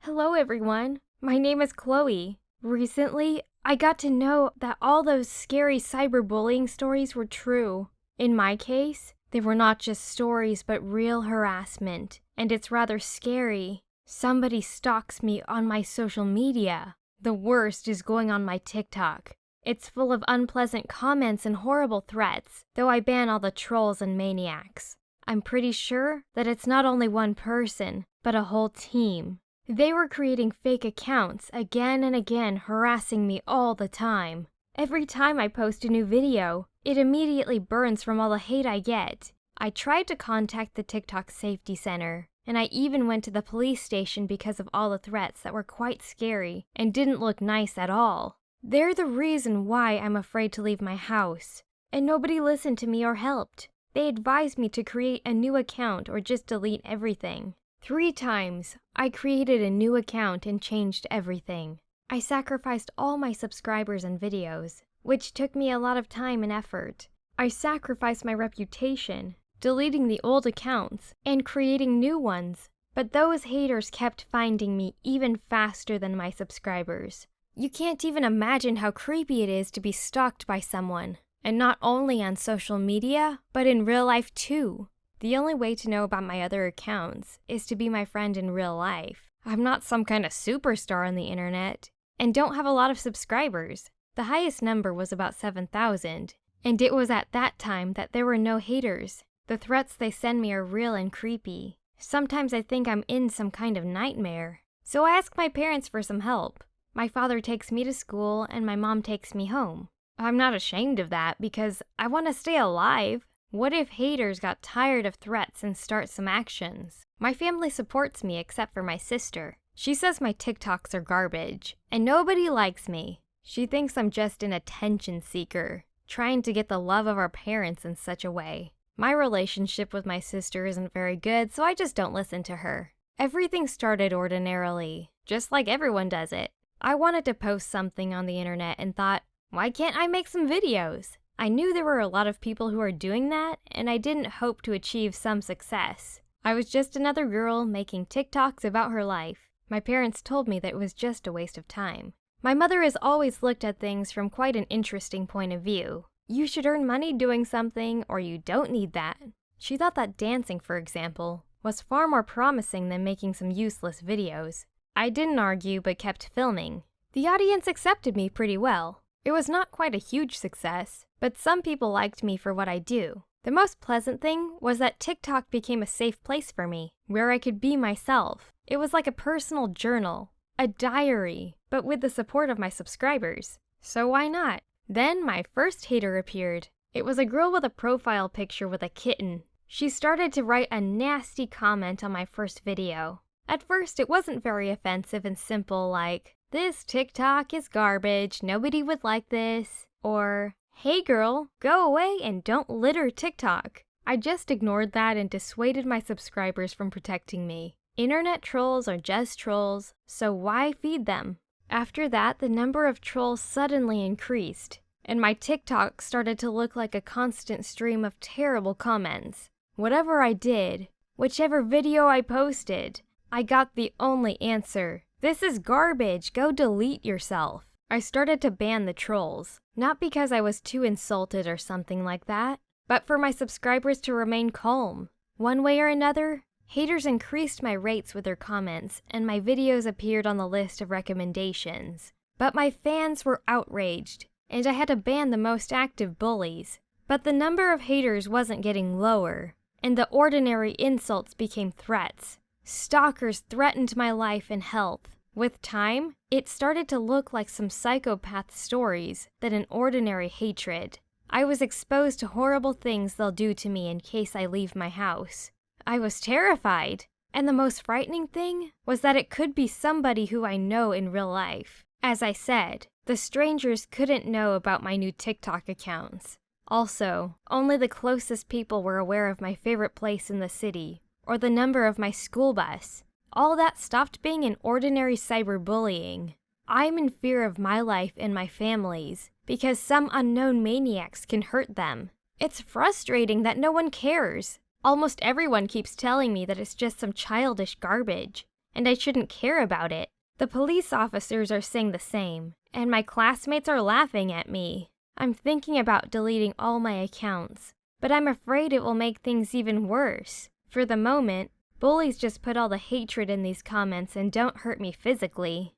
Hello everyone, my name is Chloe. Recently, I got to know that all those scary cyberbullying stories were true. In my case, they were not just stories but real harassment, and it's rather scary. Somebody stalks me on my social media. The worst is going on my TikTok. It's full of unpleasant comments and horrible threats, though I ban all the trolls and maniacs. I'm pretty sure that it's not only one person, but a whole team. They were creating fake accounts again and again, harassing me all the time. Every time I post a new video, it immediately burns from all the hate I get. I tried to contact the TikTok Safety Center, and I even went to the police station because of all the threats that were quite scary and didn't look nice at all. They're the reason why I'm afraid to leave my house, and nobody listened to me or helped. They advised me to create a new account or just delete everything. 3 times, I created a new account and changed everything. I sacrificed all my subscribers and videos, which took me a lot of time and effort. I sacrificed my reputation, deleting the old accounts and creating new ones, but those haters kept finding me even faster than my subscribers. You can't even imagine how creepy it is to be stalked by someone, and not only on social media, but in real life too. The only way to know about my other accounts is to be my friend in real life. I'm not some kind of superstar on the internet, and don't have a lot of subscribers. The highest number was about 7,000, and it was at that time that there were no haters. The threats they send me are real and creepy. Sometimes I think I'm in some kind of nightmare. So I ask my parents for some help. My father takes me to school and my mom takes me home. I'm not ashamed of that because I want to stay alive. What if haters got tired of threats and start some actions? My family supports me except for my sister. She says my TikToks are garbage, and nobody likes me. She thinks I'm just an attention seeker, trying to get the love of our parents in such a way. My relationship with my sister isn't very good, so I just don't listen to her. Everything started ordinarily, just like everyone does it. I wanted to post something on the internet and thought, why can't I make some videos? I knew there were a lot of people who are doing that, and I didn't hope to achieve some success. I was just another girl making TikToks about her life. My parents told me that it was just a waste of time. My mother has always looked at things from quite an interesting point of view. You should earn money doing something, or you don't need that. She thought that dancing, for example, was far more promising than making some useless videos. I didn't argue, but kept filming. The audience accepted me pretty well. It was not quite a huge success, but some people liked me for what I do. The most pleasant thing was that TikTok became a safe place for me, where I could be myself. It was like a personal journal, a diary, but with the support of my subscribers. So why not? Then my first hater appeared. It was a girl with a profile picture with a kitten. She started to write a nasty comment on my first video. At first, it wasn't very offensive and simple like, "This TikTok is garbage, nobody would like this," or, "Hey girl, go away and don't litter TikTok." I just ignored that and dissuaded my subscribers from protecting me. Internet trolls are just trolls, so why feed them? After that, the number of trolls suddenly increased, and my TikTok started to look like a constant stream of terrible comments. Whatever I did, whichever video I posted, I got the only answer. "This is garbage, go delete yourself." I started to ban the trolls, not because I was too insulted or something like that, but for my subscribers to remain calm. One way or another, haters increased my rates with their comments, and my videos appeared on the list of recommendations. But my fans were outraged, and I had to ban the most active bullies. But the number of haters wasn't getting lower, and the ordinary insults became threats. Stalkers threatened my life and health. With time, it started to look like some psychopath stories than an ordinary hatred. I was exposed to horrible things they'll do to me in case I leave my house. I was terrified, and the most frightening thing was that it could be somebody who I know in real life. As I said, the strangers couldn't know about my new TikTok accounts. Also, only the closest people were aware of my favorite place in the city, or the number of my school bus. All that stopped being an ordinary cyberbullying. I'm in fear of my life and my family's because some unknown maniacs can hurt them. It's frustrating that no one cares. Almost everyone keeps telling me that it's just some childish garbage, and I shouldn't care about it. The police officers are saying the same, and my classmates are laughing at me. I'm thinking about deleting all my accounts, but I'm afraid it will make things even worse. For the moment, bullies just put all the hatred in these comments and don't hurt me physically.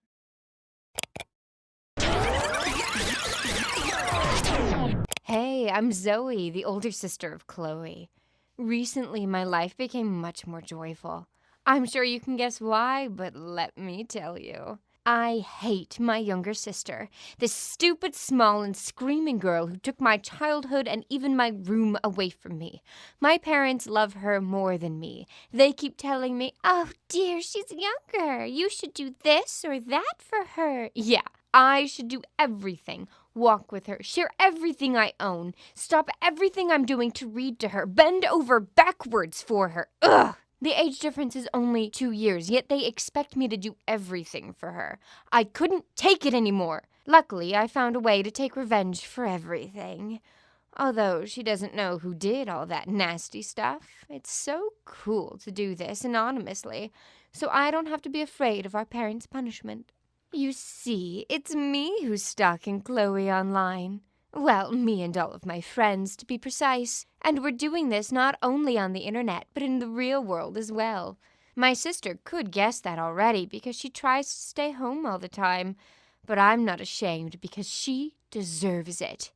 Hey, I'm Zoe, the older sister of Chloe. Recently, my life became much more joyful. I'm sure you can guess why, but let me tell you. I hate my younger sister, this stupid, small, and screaming girl who took my childhood and even my room away from me. My parents love her more than me. They keep telling me, "Oh dear, she's younger. You should do this or that for her." Yeah, I should do everything. Walk with her, share everything I own, stop everything I'm doing to read to her, bend over backwards for her. Ugh! The age difference is only 2 years, yet they expect me to do everything for her. I couldn't take it anymore. Luckily, I found a way to take revenge for everything. Although she doesn't know who did all that nasty stuff. It's so cool to do this anonymously, so I don't have to be afraid of our parents' punishment. You see, it's me who's stalking Chloe online. Well, me and all of my friends, to be precise. And we're doing this not only on the internet, but in the real world as well. My sister could guess that already because she tries to stay home all the time. But I'm not ashamed because she deserves it.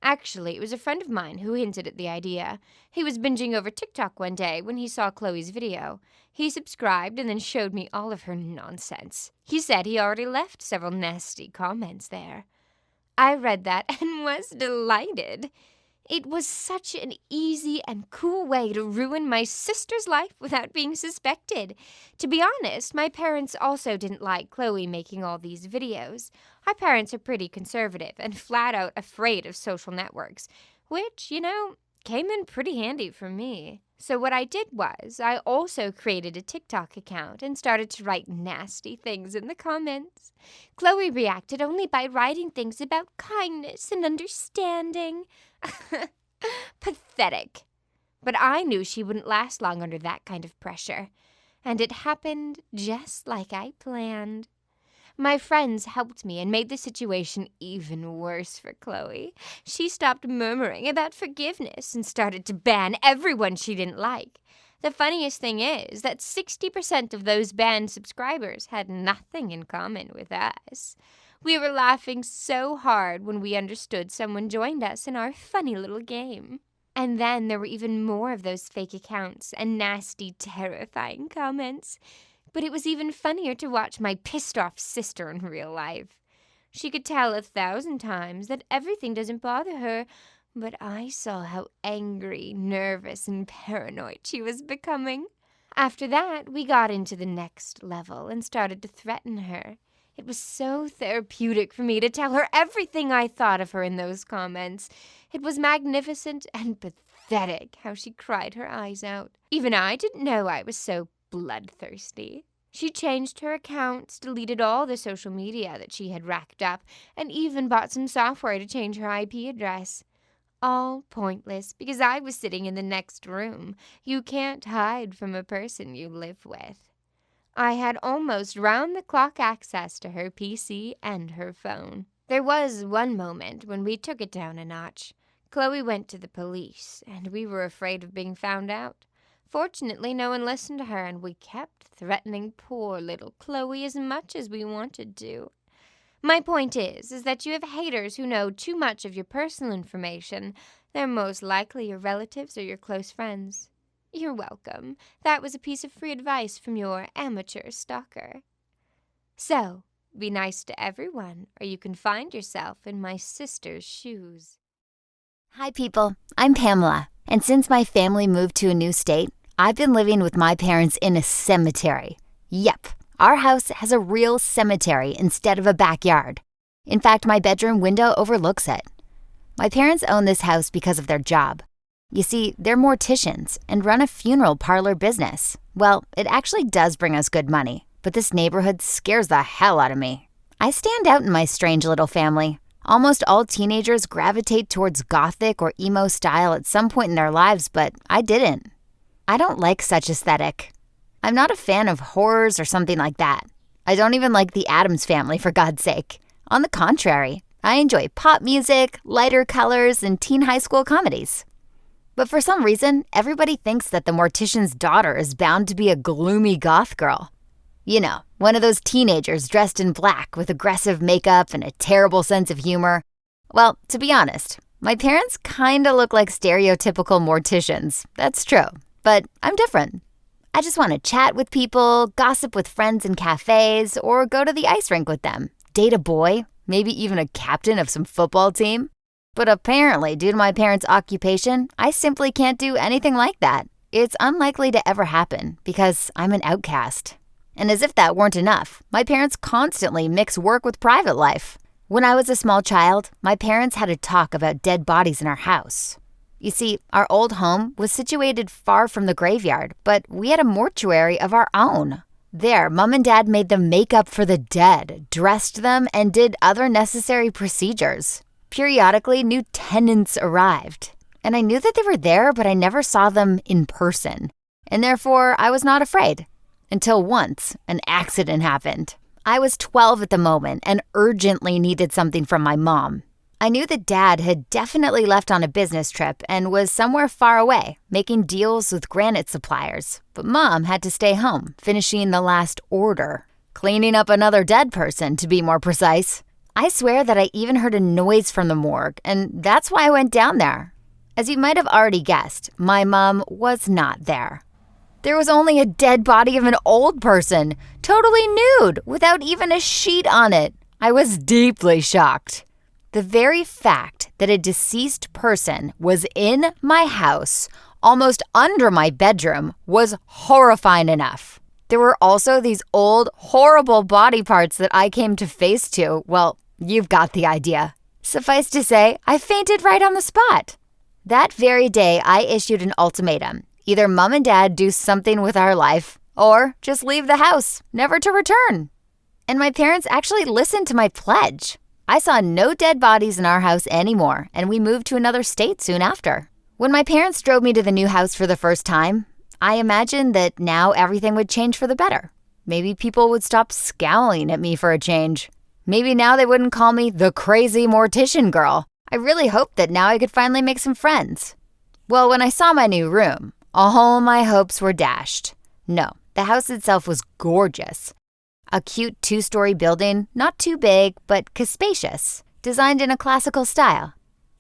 Actually, it was a friend of mine who hinted at the idea. He was binging over TikTok one day when he saw Chloe's video. He subscribed and then showed me all of her nonsense. He said he already left several nasty comments there. I read that and was delighted. It was such an easy and cool way to ruin my sister's life without being suspected. To be honest, my parents also didn't like Chloe making all these videos. Our parents are pretty conservative and flat out afraid of social networks, which, came in pretty handy for me. So what I did was, I also created a TikTok account and started to write nasty things in the comments. Chloe reacted only by writing things about kindness and understanding. Pathetic. But I knew she wouldn't last long under that kind of pressure. And it happened just like I planned. My friends helped me and made the situation even worse for Chloe. She stopped murmuring about forgiveness and started to ban everyone she didn't like. The funniest thing is that 60% of those banned subscribers had nothing in common with us. We were laughing so hard when we understood someone joined us in our funny little game. And then there were even more of those fake accounts and nasty, terrifying comments. But it was even funnier to watch my pissed-off sister in real life. She could tell 1,000 times that everything doesn't bother her, but I saw how angry, nervous, and paranoid she was becoming. After that, we got into the next level and started to threaten her. It was so therapeutic for me to tell her everything I thought of her in those comments. It was magnificent and pathetic how she cried her eyes out. Even I didn't know I was so bloodthirsty. She changed her accounts, deleted all the social media that she had racked up, and even bought some software to change her IP address. All pointless because I was sitting in the next room. You can't hide from a person you live with. I had almost round-the-clock access to her PC and her phone. There was one moment when we took it down a notch. Chloe went to the police, and we were afraid of being found out. Fortunately, no one listened to her, and we kept threatening poor little Chloe as much as we wanted to. My point is that you have haters who know too much of your personal information. They're most likely your relatives or your close friends. You're welcome. That was a piece of free advice from your amateur stalker. So, be nice to everyone, or you can find yourself in my sister's shoes. Hi, people. I'm Pamela, and since my family moved to a new state, I've been living with my parents in a cemetery. Yep, our house has a real cemetery instead of a backyard. In fact, my bedroom window overlooks it. My parents own this house because of their job. You see, they're morticians and run a funeral parlor business. Well, it actually does bring us good money, but this neighborhood scares the hell out of me. I stand out in my strange little family. Almost all teenagers gravitate towards gothic or emo style at some point in their lives, but I didn't. I don't like such aesthetic. I'm not a fan of horrors or something like that. I don't even like the Addams Family, for God's sake. On the contrary, I enjoy pop music, lighter colors, and teen high school comedies. But for some reason, everybody thinks that the mortician's daughter is bound to be a gloomy goth girl. You know, one of those teenagers dressed in black with aggressive makeup and a terrible sense of humor. Well, to be honest, my parents kinda look like stereotypical morticians. That's true, but I'm different. I just want to chat with people, gossip with friends in cafes, or go to the ice rink with them, date a boy, maybe even a captain of some football team. But apparently, due to my parents' occupation, I simply can't do anything like that. It's unlikely to ever happen because I'm an outcast. And as if that weren't enough, my parents constantly mix work with private life. When I was a small child, my parents had a talk about dead bodies in our house. You see, our old home was situated far from the graveyard, but we had a mortuary of our own. There, Mom and Dad made them make up for the dead, dressed them, and did other necessary procedures. Periodically, new tenants arrived, and I knew that they were there, but I never saw them in person, and therefore I was not afraid. Until once, an accident happened. I was 12 at the moment and urgently needed something from my mom. I knew that Dad had definitely left on a business trip and was somewhere far away, making deals with granite suppliers. But Mom had to stay home, finishing the last order. Cleaning up another dead person, to be more precise. I swear that I even heard a noise from the morgue, and that's why I went down there. As you might have already guessed, my mom was not there. There was only a dead body of an old person, totally nude, without even a sheet on it. I was deeply shocked. The very fact that a deceased person was in my house, almost under my bedroom, was horrifying enough. There were also these old, horrible body parts that I came to face to. Well, you've got the idea. Suffice to say, I fainted right on the spot. That very day, I issued an ultimatum. Either Mom and Dad do something with our life, or just leave the house, never to return. And my parents actually listened to my pledge. I saw no dead bodies in our house anymore, and we moved to another state soon after. When my parents drove me to the new house for the first time, I imagined that now everything would change for the better. Maybe people would stop scowling at me for a change. Maybe now they wouldn't call me the crazy mortician girl. I really hoped that now I could finally make some friends. Well, when I saw my new room, all my hopes were dashed. No, the house itself was gorgeous. A cute 2-story building, not too big, but spacious, designed in a classical style.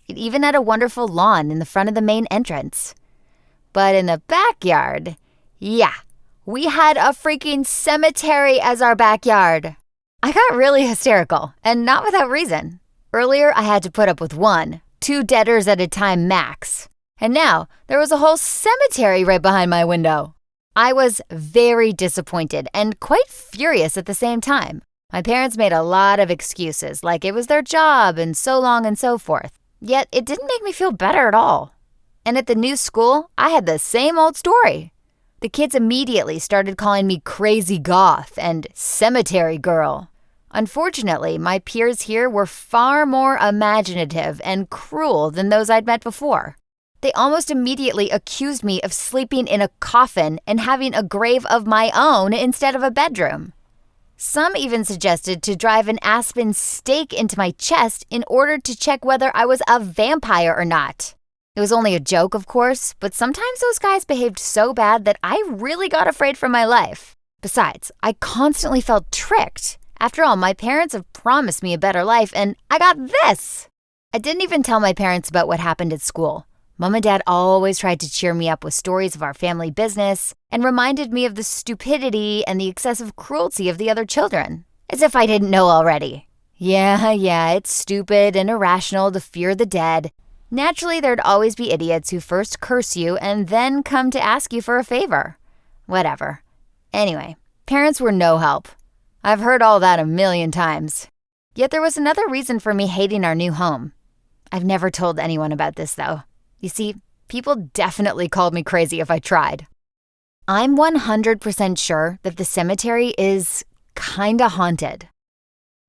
It even had a wonderful lawn in the front of the main entrance. But in the backyard, we had a freaking cemetery as our backyard. I got really hysterical, and not without reason. Earlier, I had to put up with 2 deaders at a time max. And now, there was a whole cemetery right behind my window. I was very disappointed and quite furious at the same time. My parents made a lot of excuses, like it was their job and so long and so forth. Yet it didn't make me feel better at all. And at the new school, I had the same old story. The kids immediately started calling me crazy goth and cemetery girl. Unfortunately, my peers here were far more imaginative and cruel than those I'd met before. They almost immediately accused me of sleeping in a coffin and having a grave of my own instead of a bedroom. Some even suggested to drive an aspen stake into my chest in order to check whether I was a vampire or not. It was only a joke, of course, but sometimes those guys behaved so bad that I really got afraid for my life. Besides, I constantly felt tricked. After all, my parents have promised me a better life, and I got this! I didn't even tell my parents about what happened at school. Mom and Dad always tried to cheer me up with stories of our family business and reminded me of the stupidity and the excessive cruelty of the other children, as if I didn't know already. Yeah, it's stupid and irrational to fear the dead. Naturally, there'd always be idiots who first curse you and then come to ask you for a favor. Whatever. Anyway, parents were no help. I've heard all that a million times. Yet there was another reason for me hating our new home. I've never told anyone about this, though. You see, people definitely called me crazy if I tried. I'm 100% sure that the cemetery is kinda haunted.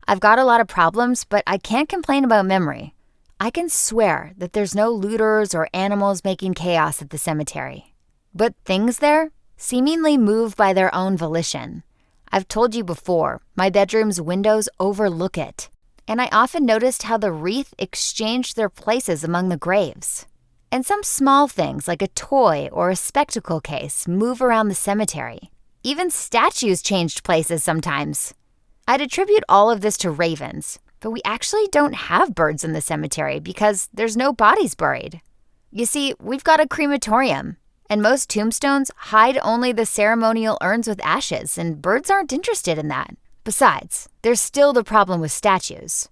I've got a lot of problems, but I can't complain about memory. I can swear that there's no looters or animals making chaos at the cemetery. But things there seemingly move by their own volition. I've told you before, my bedroom's windows overlook it, and I often noticed how the wreath exchanged their places among the graves. And some small things like a toy or a spectacle case move around the cemetery. Even statues changed places sometimes. I'd attribute all of this to ravens, but we actually don't have birds in the cemetery because there's no bodies buried. You see, we've got a crematorium, and most tombstones hide only the ceremonial urns with ashes, and birds aren't interested in that. Besides, there's still the problem with statues.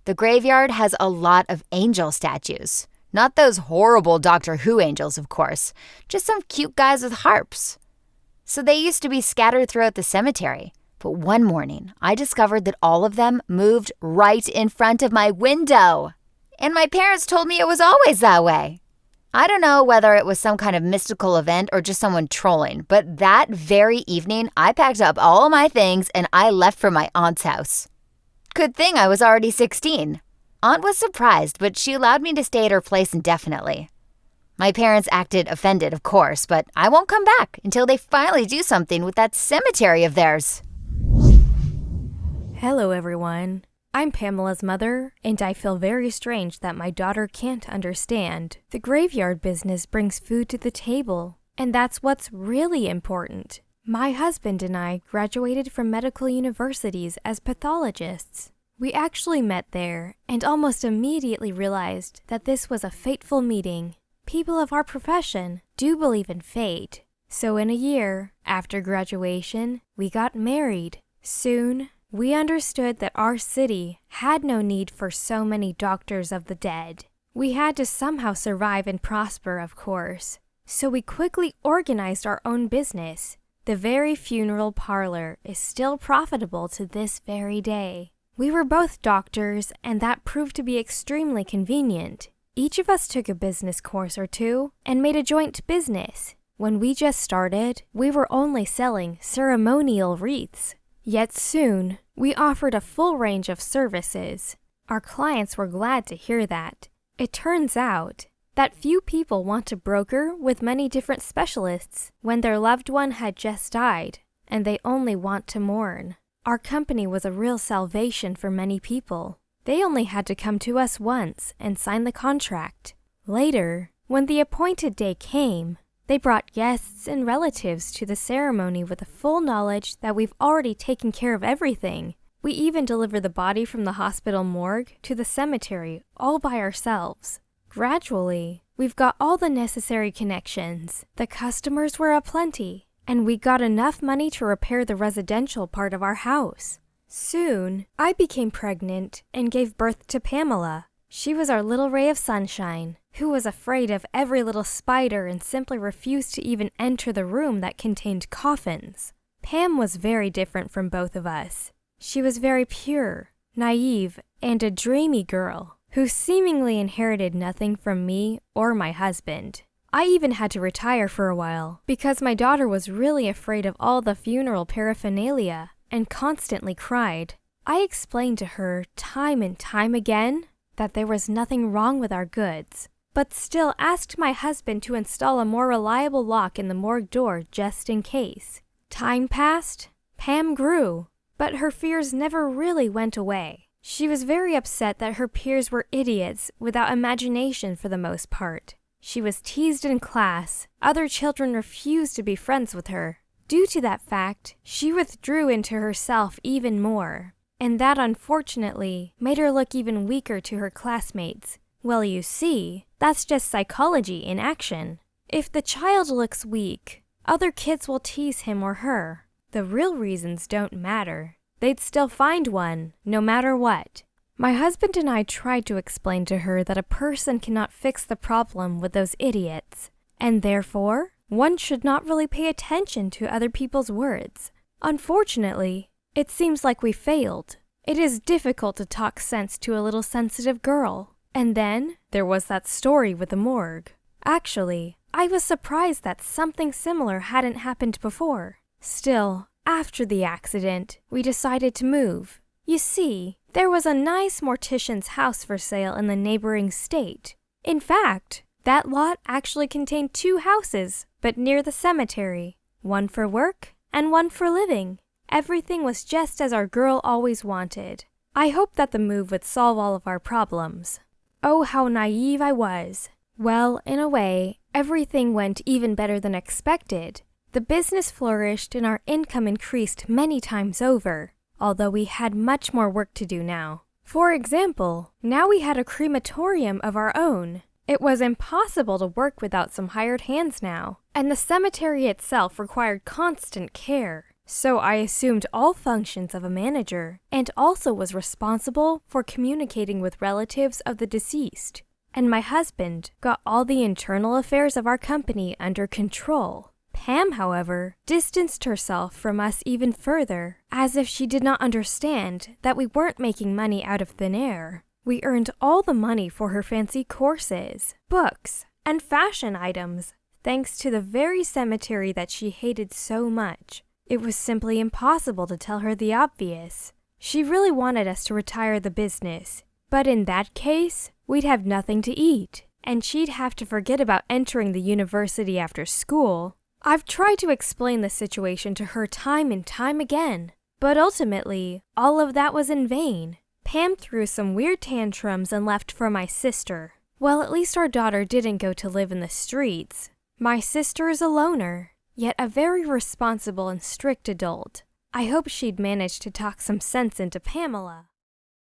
The graveyard has a lot of angel statues. Not those horrible Doctor Who angels, of course, just some cute guys with harps. So they used to be scattered throughout the cemetery, but one morning I discovered that all of them moved right in front of my window. And my parents told me it was always that way. I don't know whether it was some kind of mystical event or just someone trolling, but that very evening I packed up all my things and I left for my aunt's house. Good thing I was already 16. Aunt was surprised, but she allowed me to stay at her place indefinitely. My parents acted offended, of course, but I won't come back until they finally do something with that cemetery of theirs. Hello, everyone. I'm Pamela's mother, and I feel very strange that my daughter can't understand. The graveyard business brings food to the table, and that's what's really important. My husband and I graduated from medical universities as pathologists. We actually met there and almost immediately realized that this was a fateful meeting. People of our profession do believe in fate. So in a year after graduation, we got married. Soon, we understood that our city had no need for so many doctors of the dead. We had to somehow survive and prosper, of course. So we quickly organized our own business. The very funeral parlor is still profitable to this very day. We were both doctors, and that proved to be extremely convenient. Each of us took a business course or two and made a joint business. When we just started, we were only selling ceremonial wreaths. Yet soon, we offered a full range of services. Our clients were glad to hear that. It turns out that few people want to broker with many different specialists when their loved one had just died, and they only want to mourn. Our company was a real salvation for many people. They only had to come to us once and sign the contract. Later, when the appointed day came, they brought guests and relatives to the ceremony with the full knowledge that we've already taken care of everything. We even deliver the body from the hospital morgue to the cemetery all by ourselves. Gradually, we've got all the necessary connections. The customers were aplenty, and we got enough money to repair the residential part of our house. Soon, I became pregnant and gave birth to Pamela. She was our little ray of sunshine, who was afraid of every little spider and simply refused to even enter the room that contained coffins. Pam was very different from both of us. She was very pure, naive, and a dreamy girl who seemingly inherited nothing from me or my husband. I even had to retire for a while because my daughter was really afraid of all the funeral paraphernalia and constantly cried. I explained to her time and time again that there was nothing wrong with our goods, but still asked my husband to install a more reliable lock in the morgue door just in case. Time passed, Pam grew, but her fears never really went away. She was very upset that her peers were idiots without imagination for the most part. She was teased in class. Other children refused to be friends with her. Due to that fact, she withdrew into herself even more, and that unfortunately made her look even weaker to her classmates. Well, you see, that's just psychology in action. If the child looks weak, other kids will tease him or her. The real reasons don't matter. They'd still find one, no matter what. My husband and I tried to explain to her that a person cannot fix the problem with those idiots, and therefore, one should not really pay attention to other people's words. Unfortunately, it seems like we failed. It is difficult to talk sense to a little sensitive girl. And then, there was that story with the morgue. Actually, I was surprised that something similar hadn't happened before. Still, after the accident, we decided to move. You see, there was a nice mortician's house for sale in the neighboring state. In fact, that lot actually contained 2 houses, but near the cemetery. one for work and one for living. Everything was just as our girl always wanted. I hoped that the move would solve all of our problems. Oh, how naive I was. Well, in a way, everything went even better than expected. The business flourished and our income increased many times over, although we had much more work to do now. For example, now we had a crematorium of our own. It was impossible to work without some hired hands now, and the cemetery itself required constant care. So I assumed all functions of a manager, and also was responsible for communicating with relatives of the deceased. And my husband got all the internal affairs of our company under control. Pam, however, distanced herself from us even further, as if she did not understand that we weren't making money out of thin air. We earned all the money for her fancy courses, books, and fashion items, thanks to the very cemetery that she hated so much. It was simply impossible to tell her the obvious. She really wanted us to retire the business, but in that case, we'd have nothing to eat, and she'd have to forget about entering the university after school. I've tried to explain the situation to her time and time again, but ultimately, all of that was in vain. Pam threw some weird tantrums and left for my sister. Well, at least our daughter didn't go to live in the streets. My sister is a loner, yet a very responsible and strict adult. I hope she'd manage to talk some sense into Pamela.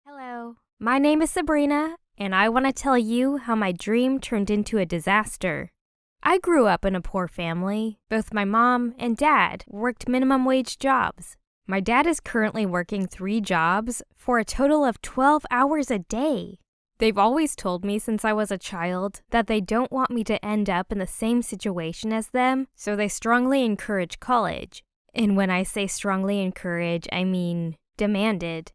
Hello, my name is Sabrina, and I want to tell you how my dream turned into a disaster. I grew up in a poor family. Both my mom and dad worked minimum wage jobs. My dad is currently working 3 jobs for a total of 12 hours a day. They've always told me since I was a child that they don't want me to end up in the same situation as them, so they strongly encourage college. And when I say strongly encourage, I mean demanded.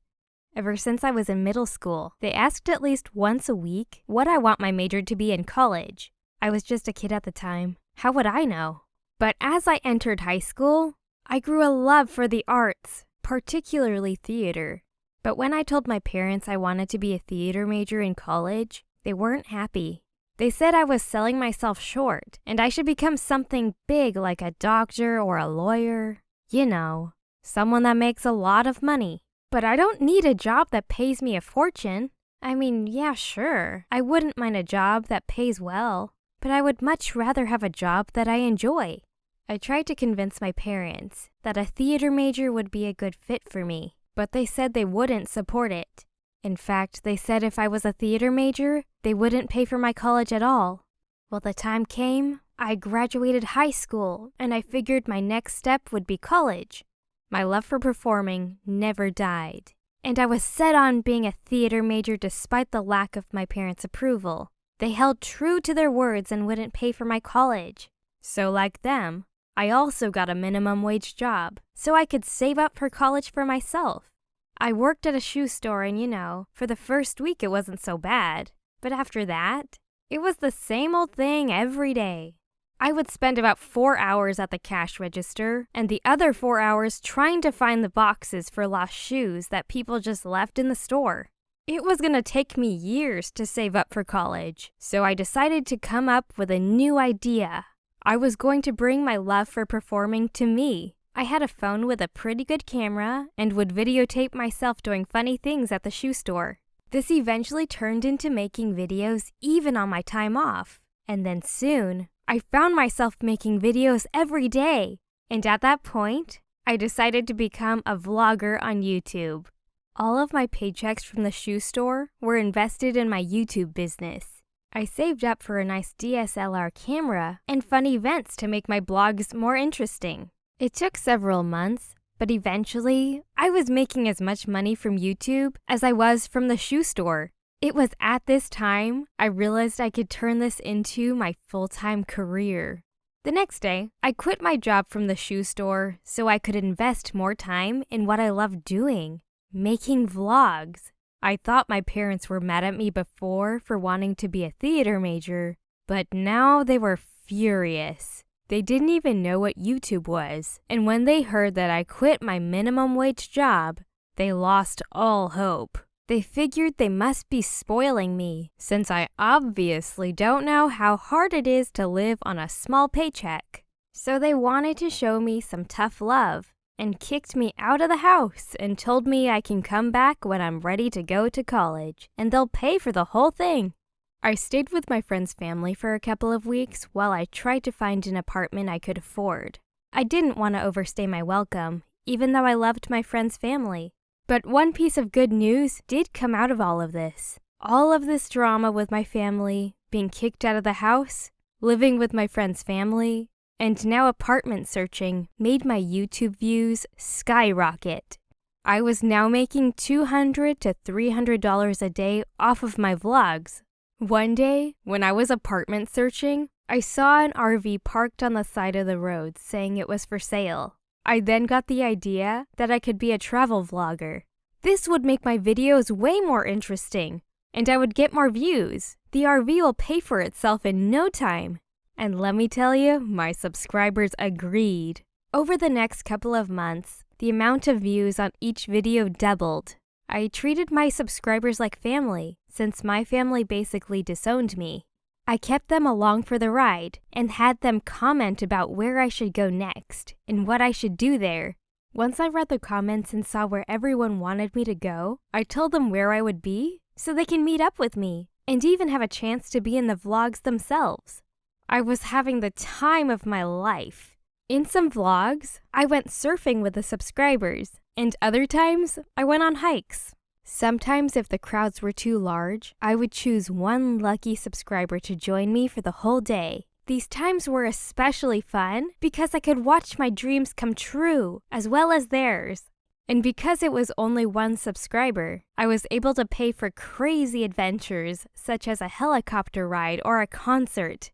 Ever since I was in middle school, they asked at least once a week what I want my major to be in college. I was just a kid at the time. How would I know? But as I entered high school, I grew a love for the arts, particularly theater. But when I told my parents I wanted to be a theater major in college, they weren't happy. They said I was selling myself short, and I should become something big like a doctor or a lawyer. You know, someone that makes a lot of money. But I don't need a job that pays me a fortune. I mean, yeah, sure, I wouldn't mind a job that pays well, but I would much rather have a job that I enjoy. I tried to convince my parents that a theater major would be a good fit for me, but they said they wouldn't support it. In fact, they said if I was a theater major, they wouldn't pay for my college at all. Well, the time came, I graduated high school, and I figured my next step would be college. My love for performing never died, and I was set on being a theater major despite the lack of my parents' approval. They held true to their words and wouldn't pay for my college. So like them, I also got a minimum wage job, so I could save up for college for myself. I worked at a shoe store and for the first week it wasn't so bad. But after that, it was the same old thing every day. I would spend about 4 hours at the cash register and the other 4 hours trying to find the boxes for lost shoes that people just left in the store. It was going to take me years to save up for college, so I decided to come up with a new idea. I was going to bring my love for performing to me. I had a phone with a pretty good camera and would videotape myself doing funny things at the shoe store. This eventually turned into making videos even on my time off. And then soon, I found myself making videos every day. And at that point, I decided to become a vlogger on YouTube. All of my paychecks from the shoe store were invested in my YouTube business. I saved up for a nice DSLR camera and fun events to make my blogs more interesting. It took several months, but eventually, I was making as much money from YouTube as I was from the shoe store. It was at this time I realized I could turn this into my full-time career. The next day, I quit my job from the shoe store so I could invest more time in what I loved doing, making vlogs. I thought my parents were mad at me before for wanting to be a theater major, but now they were furious. They didn't even know what YouTube was, and when they heard that I quit my minimum wage job, they lost all hope. They figured they must be spoiling me, since I obviously don't know how hard it is to live on a small paycheck. So they wanted to show me some tough love and kicked me out of the house and told me I can come back when I'm ready to go to college and they'll pay for the whole thing. I stayed with my friend's family for a couple of weeks while I tried to find an apartment I could afford. I didn't want to overstay my welcome, even though I loved my friend's family. But one piece of good news did come out of all of this. All of this drama with my family, being kicked out of the house, living with my friend's family, and now apartment searching made my YouTube views skyrocket. I was now making $200 to $300 a day off of my vlogs. One day, when I was apartment searching, I saw an RV parked on the side of the road saying it was for sale. I then got the idea that I could be a travel vlogger. This would make my videos way more interesting, and I would get more views. The RV will pay for itself in no time. And let me tell you, my subscribers agreed. Over the next couple of months, the amount of views on each video doubled. I treated my subscribers like family, since my family basically disowned me. I kept them along for the ride and had them comment about where I should go next and what I should do there. Once I read the comments and saw where everyone wanted me to go, I told them where I would be so they can meet up with me and even have a chance to be in the vlogs themselves. I was having the time of my life. In some vlogs, I went surfing with the subscribers, and other times, I went on hikes. Sometimes if the crowds were too large, I would choose one lucky subscriber to join me for the whole day. These times were especially fun because I could watch my dreams come true, as well as theirs. And because it was only one subscriber, I was able to pay for crazy adventures, such as a helicopter ride or a concert.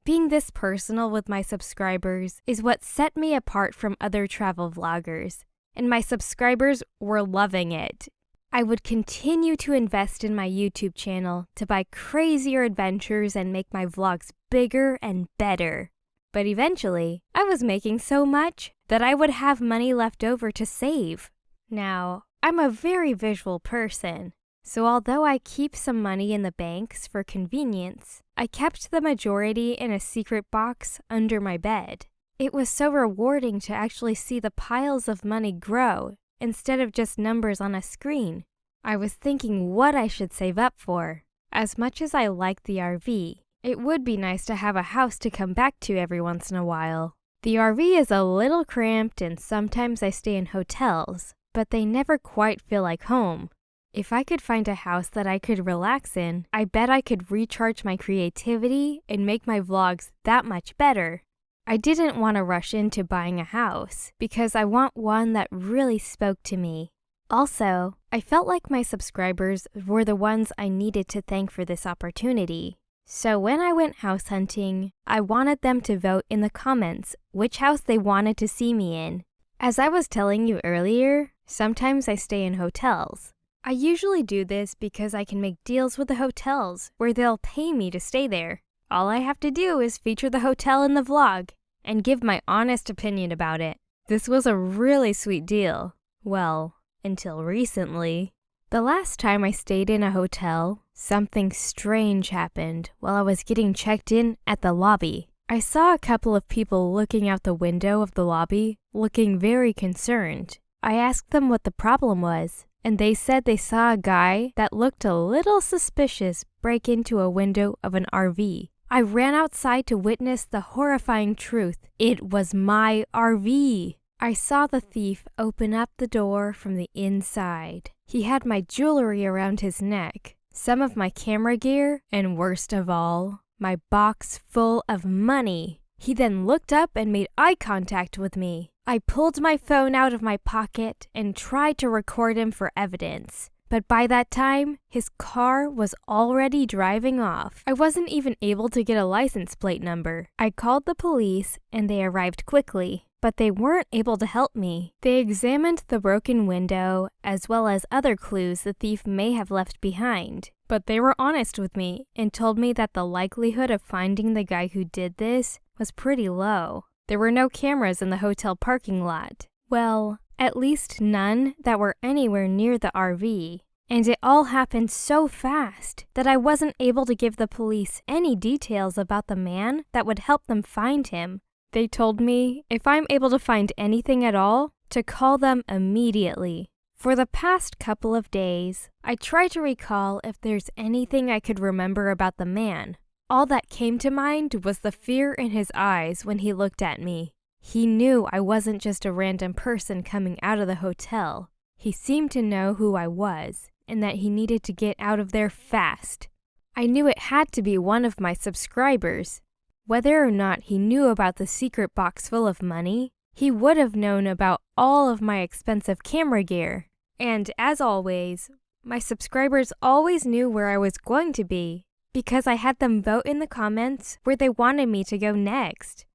Being this personal with my subscribers is what set me apart from other travel vloggers, and my subscribers were loving it. I would continue to invest in my YouTube channel to buy crazier adventures and make my vlogs bigger and better. But eventually, I was making so much that I would have money left over to save. Now, I'm a very visual person, so although I keep some money in the banks for convenience, I kept the majority in a secret box under my bed. It was so rewarding to actually see the piles of money grow instead of just numbers on a screen. I was thinking what I should save up for. As much as I like the RV, it would be nice to have a house to come back to every once in a while. The RV is a little cramped and sometimes I stay in hotels, but they never quite feel like home. If I could find a house that I could relax in, I bet I could recharge my creativity and make my vlogs that much better. I didn't want to rush into buying a house because I want one that really spoke to me. Also, I felt like my subscribers were the ones I needed to thank for this opportunity. So when I went house hunting, I wanted them to vote in the comments which house they wanted to see me in. As I was telling you earlier, sometimes I stay in hotels. I usually do this because I can make deals with the hotels where they'll pay me to stay there. All I have to do is feature the hotel in the vlog and give my honest opinion about it. This was a really sweet deal. Well, until recently. The last time I stayed in a hotel, something strange happened while I was getting checked in at the lobby. I saw a couple of people looking out the window of the lobby, looking very concerned. I asked them what the problem was, and they said they saw a guy that looked a little suspicious break into a window of an RV. I ran outside to witness the horrifying truth. It was my RV. I saw the thief open up the door from the inside. He had my jewelry around his neck, some of my camera gear, and worst of all, my box full of money. He then looked up and made eye contact with me. I pulled my phone out of my pocket and tried to record him for evidence. But by that time, his car was already driving off. I wasn't even able to get a license plate number. I called the police and they arrived quickly, but they weren't able to help me. They examined the broken window as well as other clues the thief may have left behind. But they were honest with me and told me that the likelihood of finding the guy who did this was pretty low. There were no cameras in the hotel parking lot. Well, at least none that were anywhere near the RV. And it all happened so fast that I wasn't able to give the police any details about the man that would help them find him. They told me if I'm able to find anything at all, to call them immediately. For the past couple of days, I try to recall if there's anything I could remember about the man. All that came to mind was the fear in his eyes when he looked at me. He knew I wasn't just a random person coming out of the hotel. He seemed to know who I was, and that he needed to get out of there fast. I knew it had to be one of my subscribers. Whether or not he knew about the secret box full of money, he would have known about all of my expensive camera gear. And as always, my subscribers always knew where I was going to be, because I had them vote in the comments where they wanted me to go next.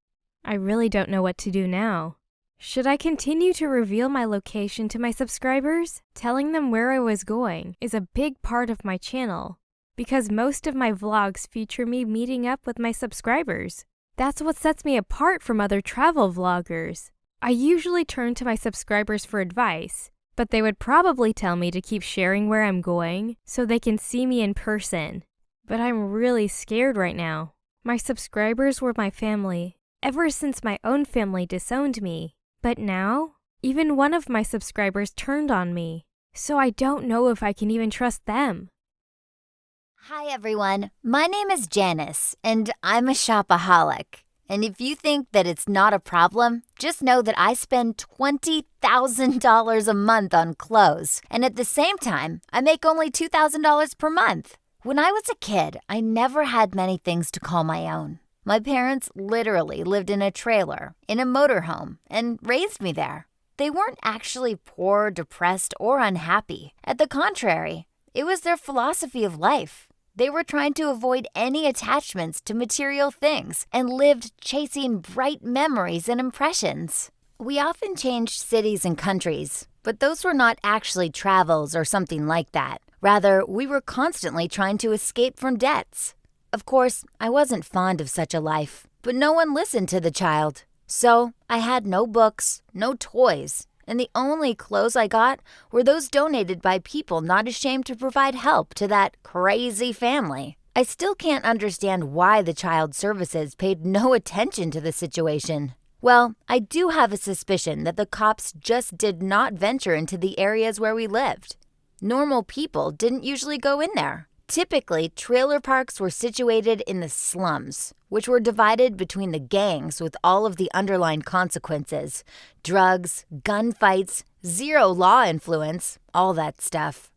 I really don't know what to do now. Should I continue to reveal my location to my subscribers? Telling them where I was going is a big part of my channel, because most of my vlogs feature me meeting up with my subscribers. That's what sets me apart from other travel vloggers. I usually turn to my subscribers for advice, but they would probably tell me to keep sharing where I'm going so they can see me in person. But I'm really scared right now. My subscribers were my family ever since my own family disowned me. But now, even one of my subscribers turned on me, so I don't know if I can even trust them. Hi, everyone. My name is Janice, and I'm a shopaholic. And if you think that it's not a problem, just know that I spend $20,000 a month on clothes. And at the same time, I make only $2,000 per month. When I was a kid, I never had many things to call my own. My parents literally lived in a trailer, in a motorhome, and raised me there. They weren't actually poor, depressed, or unhappy. At the contrary, it was their philosophy of life. They were trying to avoid any attachments to material things and lived chasing bright memories and impressions. We often changed cities and countries, but those were not actually travels or something like that. Rather, we were constantly trying to escape from debts. Of course, I wasn't fond of such a life, but no one listened to the child. So I had no books, no toys, and the only clothes I got were those donated by people not ashamed to provide help to that crazy family. I still can't understand why the child services paid no attention to the situation. Well, I do have a suspicion that the cops just did not venture into the areas where we lived. Normal people didn't usually go in there. Typically, trailer parks were situated in the slums, which were divided between the gangs with all of the underlying consequences. Drugs, gunfights, zero law influence, all that stuff.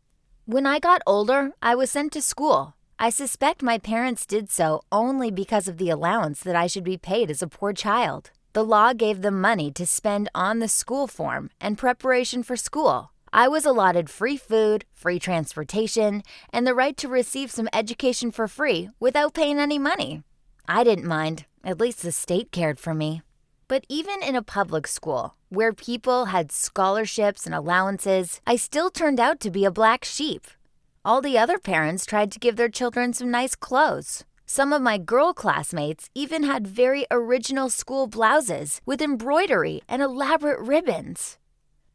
When I got older, I was sent to school. I suspect my parents did so only because of the allowance that I should be paid as a poor child. The law gave them money to spend on the school form and preparation for school. I was allotted free food, free transportation, and the right to receive some education for free without paying any money. I didn't mind. At least the state cared for me. But even in a public school, where people had scholarships and allowances, I still turned out to be a black sheep. All the other parents tried to give their children some nice clothes. Some of my girl classmates even had very original school blouses with embroidery and elaborate ribbons.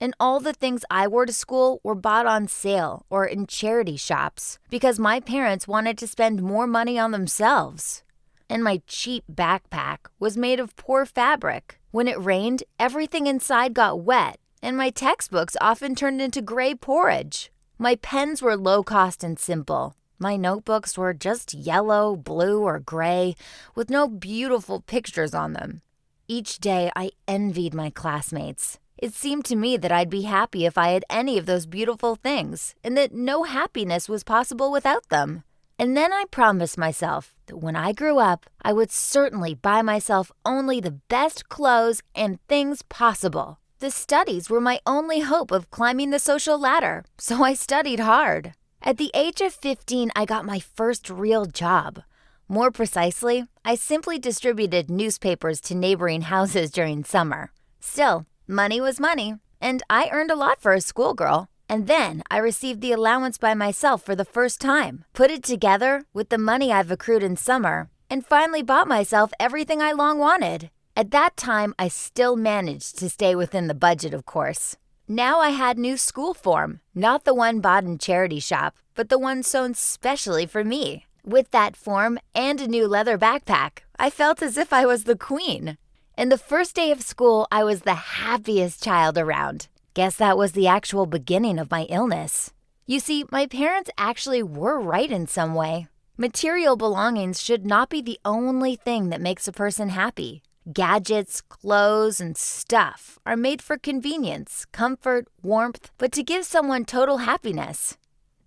And all the things I wore to school were bought on sale or in charity shops because my parents wanted to spend more money on themselves. And my cheap backpack was made of poor fabric. When it rained, everything inside got wet, and my textbooks often turned into gray porridge. My pens were low cost and simple. My notebooks were just yellow, blue, or gray, with no beautiful pictures on them. Each day, I envied my classmates. It seemed to me that I'd be happy if I had any of those beautiful things, and that no happiness was possible without them. And then I promised myself that when I grew up, I would certainly buy myself only the best clothes and things possible. The studies were my only hope of climbing the social ladder, so I studied hard. At the age of 15, I got my first real job. More precisely, I simply distributed newspapers to neighboring houses during summer. Still, money was money, and I earned a lot for a schoolgirl. And then I received the allowance by myself for the first time, put it together with the money I've accrued in summer, and finally bought myself everything I long wanted. At that time, I still managed to stay within the budget, of course. Now I had new school form, not the one bought in charity shop, but the one sewn specially for me. With that form and a new leather backpack, I felt as if I was the queen. And the first day of school, I was the happiest child around. Guess that was the actual beginning of my illness. You see, my parents actually were right in some way. Material belongings should not be the only thing that makes a person happy. Gadgets, clothes, and stuff are made for convenience, comfort, warmth, but to give someone total happiness.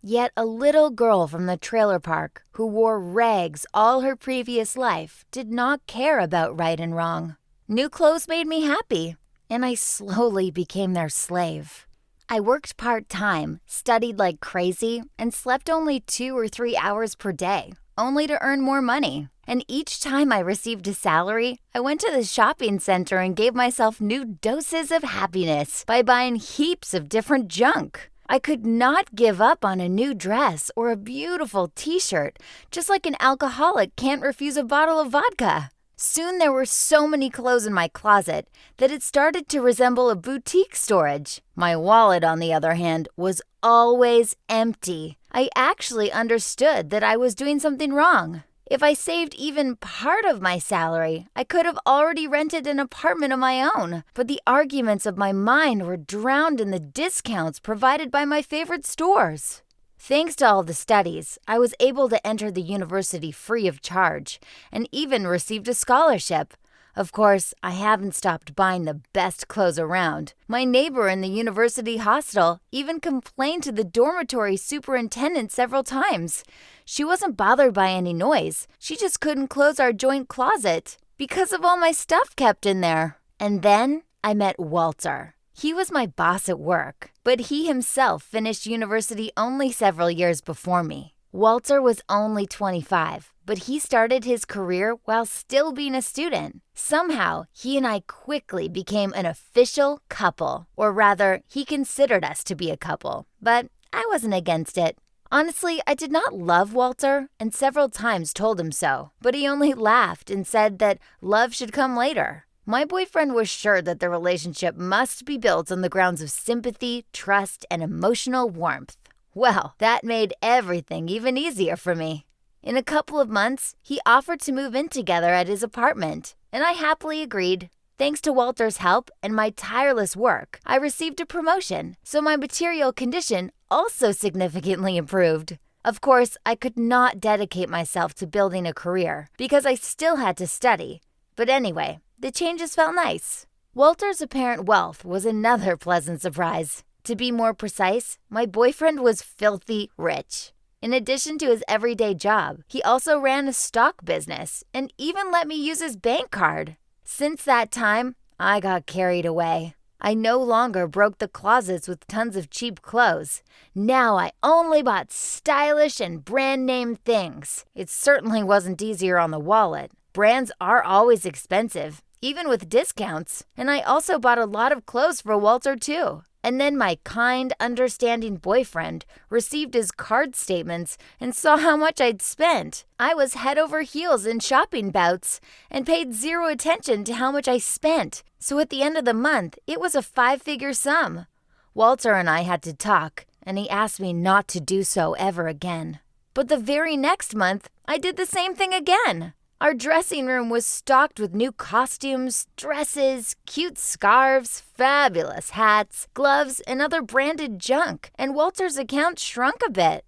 Yet a little girl from the trailer park who wore rags all her previous life did not care about right and wrong. New clothes made me happy, and I slowly became their slave. I worked part-time, studied like crazy, and slept only 2 or 3 hours per day, only to earn more money. And each time I received a salary, I went to the shopping center and gave myself new doses of happiness by buying heaps of different junk. I could not give up on a new dress or a beautiful t-shirt, just like an alcoholic can't refuse a bottle of vodka. Soon there were so many clothes in my closet that it started to resemble a boutique storage. My wallet, on the other hand, was always empty. I actually understood that I was doing something wrong. If I saved even part of my salary, I could have already rented an apartment of my own. But the arguments of my mind were drowned in the discounts provided by my favorite stores. Thanks to all the studies, I was able to enter the university free of charge and even received a scholarship. Of course, I haven't stopped buying the best clothes around. My neighbor in the university hostel even complained to the dormitory superintendent several times. She wasn't bothered by any noise. She just couldn't close our joint closet because of all my stuff kept in there. And then I met Walter. He was my boss at work, but he himself finished university only several years before me. Walter was only 25, but he started his career while still being a student. Somehow, he and I quickly became an official couple, or rather, he considered us to be a couple, but I wasn't against it. Honestly, I did not love Walter and several times told him so, but he only laughed and said that love should come later. My boyfriend was sure that the relationship must be built on the grounds of sympathy, trust, and emotional warmth. Well, that made everything even easier for me. In a couple of months, he offered to move in together at his apartment, and I happily agreed. Thanks to Walter's help and my tireless work, I received a promotion, so my material condition also significantly improved. Of course, I could not dedicate myself to building a career because I still had to study. But anyway, the changes felt nice. Walter's apparent wealth was another pleasant surprise. To be more precise, my boyfriend was filthy rich. In addition to his everyday job, he also ran a stock business and even let me use his bank card. Since that time, I got carried away. I no longer broke the closets with tons of cheap clothes. Now I only bought stylish and brand name things. It certainly wasn't easier on the wallet. Brands are always expensive, even with discounts. And I also bought a lot of clothes for Walter too. And then my kind, understanding boyfriend received his card statements and saw how much I'd spent. I was head over heels in shopping bouts and paid zero attention to how much I spent. So at the end of the month, it was a 5-figure sum. Walter and I had to talk, and he asked me not to do so ever again. But the very next month, I did the same thing again. Our dressing room was stocked with new costumes, dresses, cute scarves, fabulous hats, gloves, and other branded junk, and Walter's account shrunk a bit.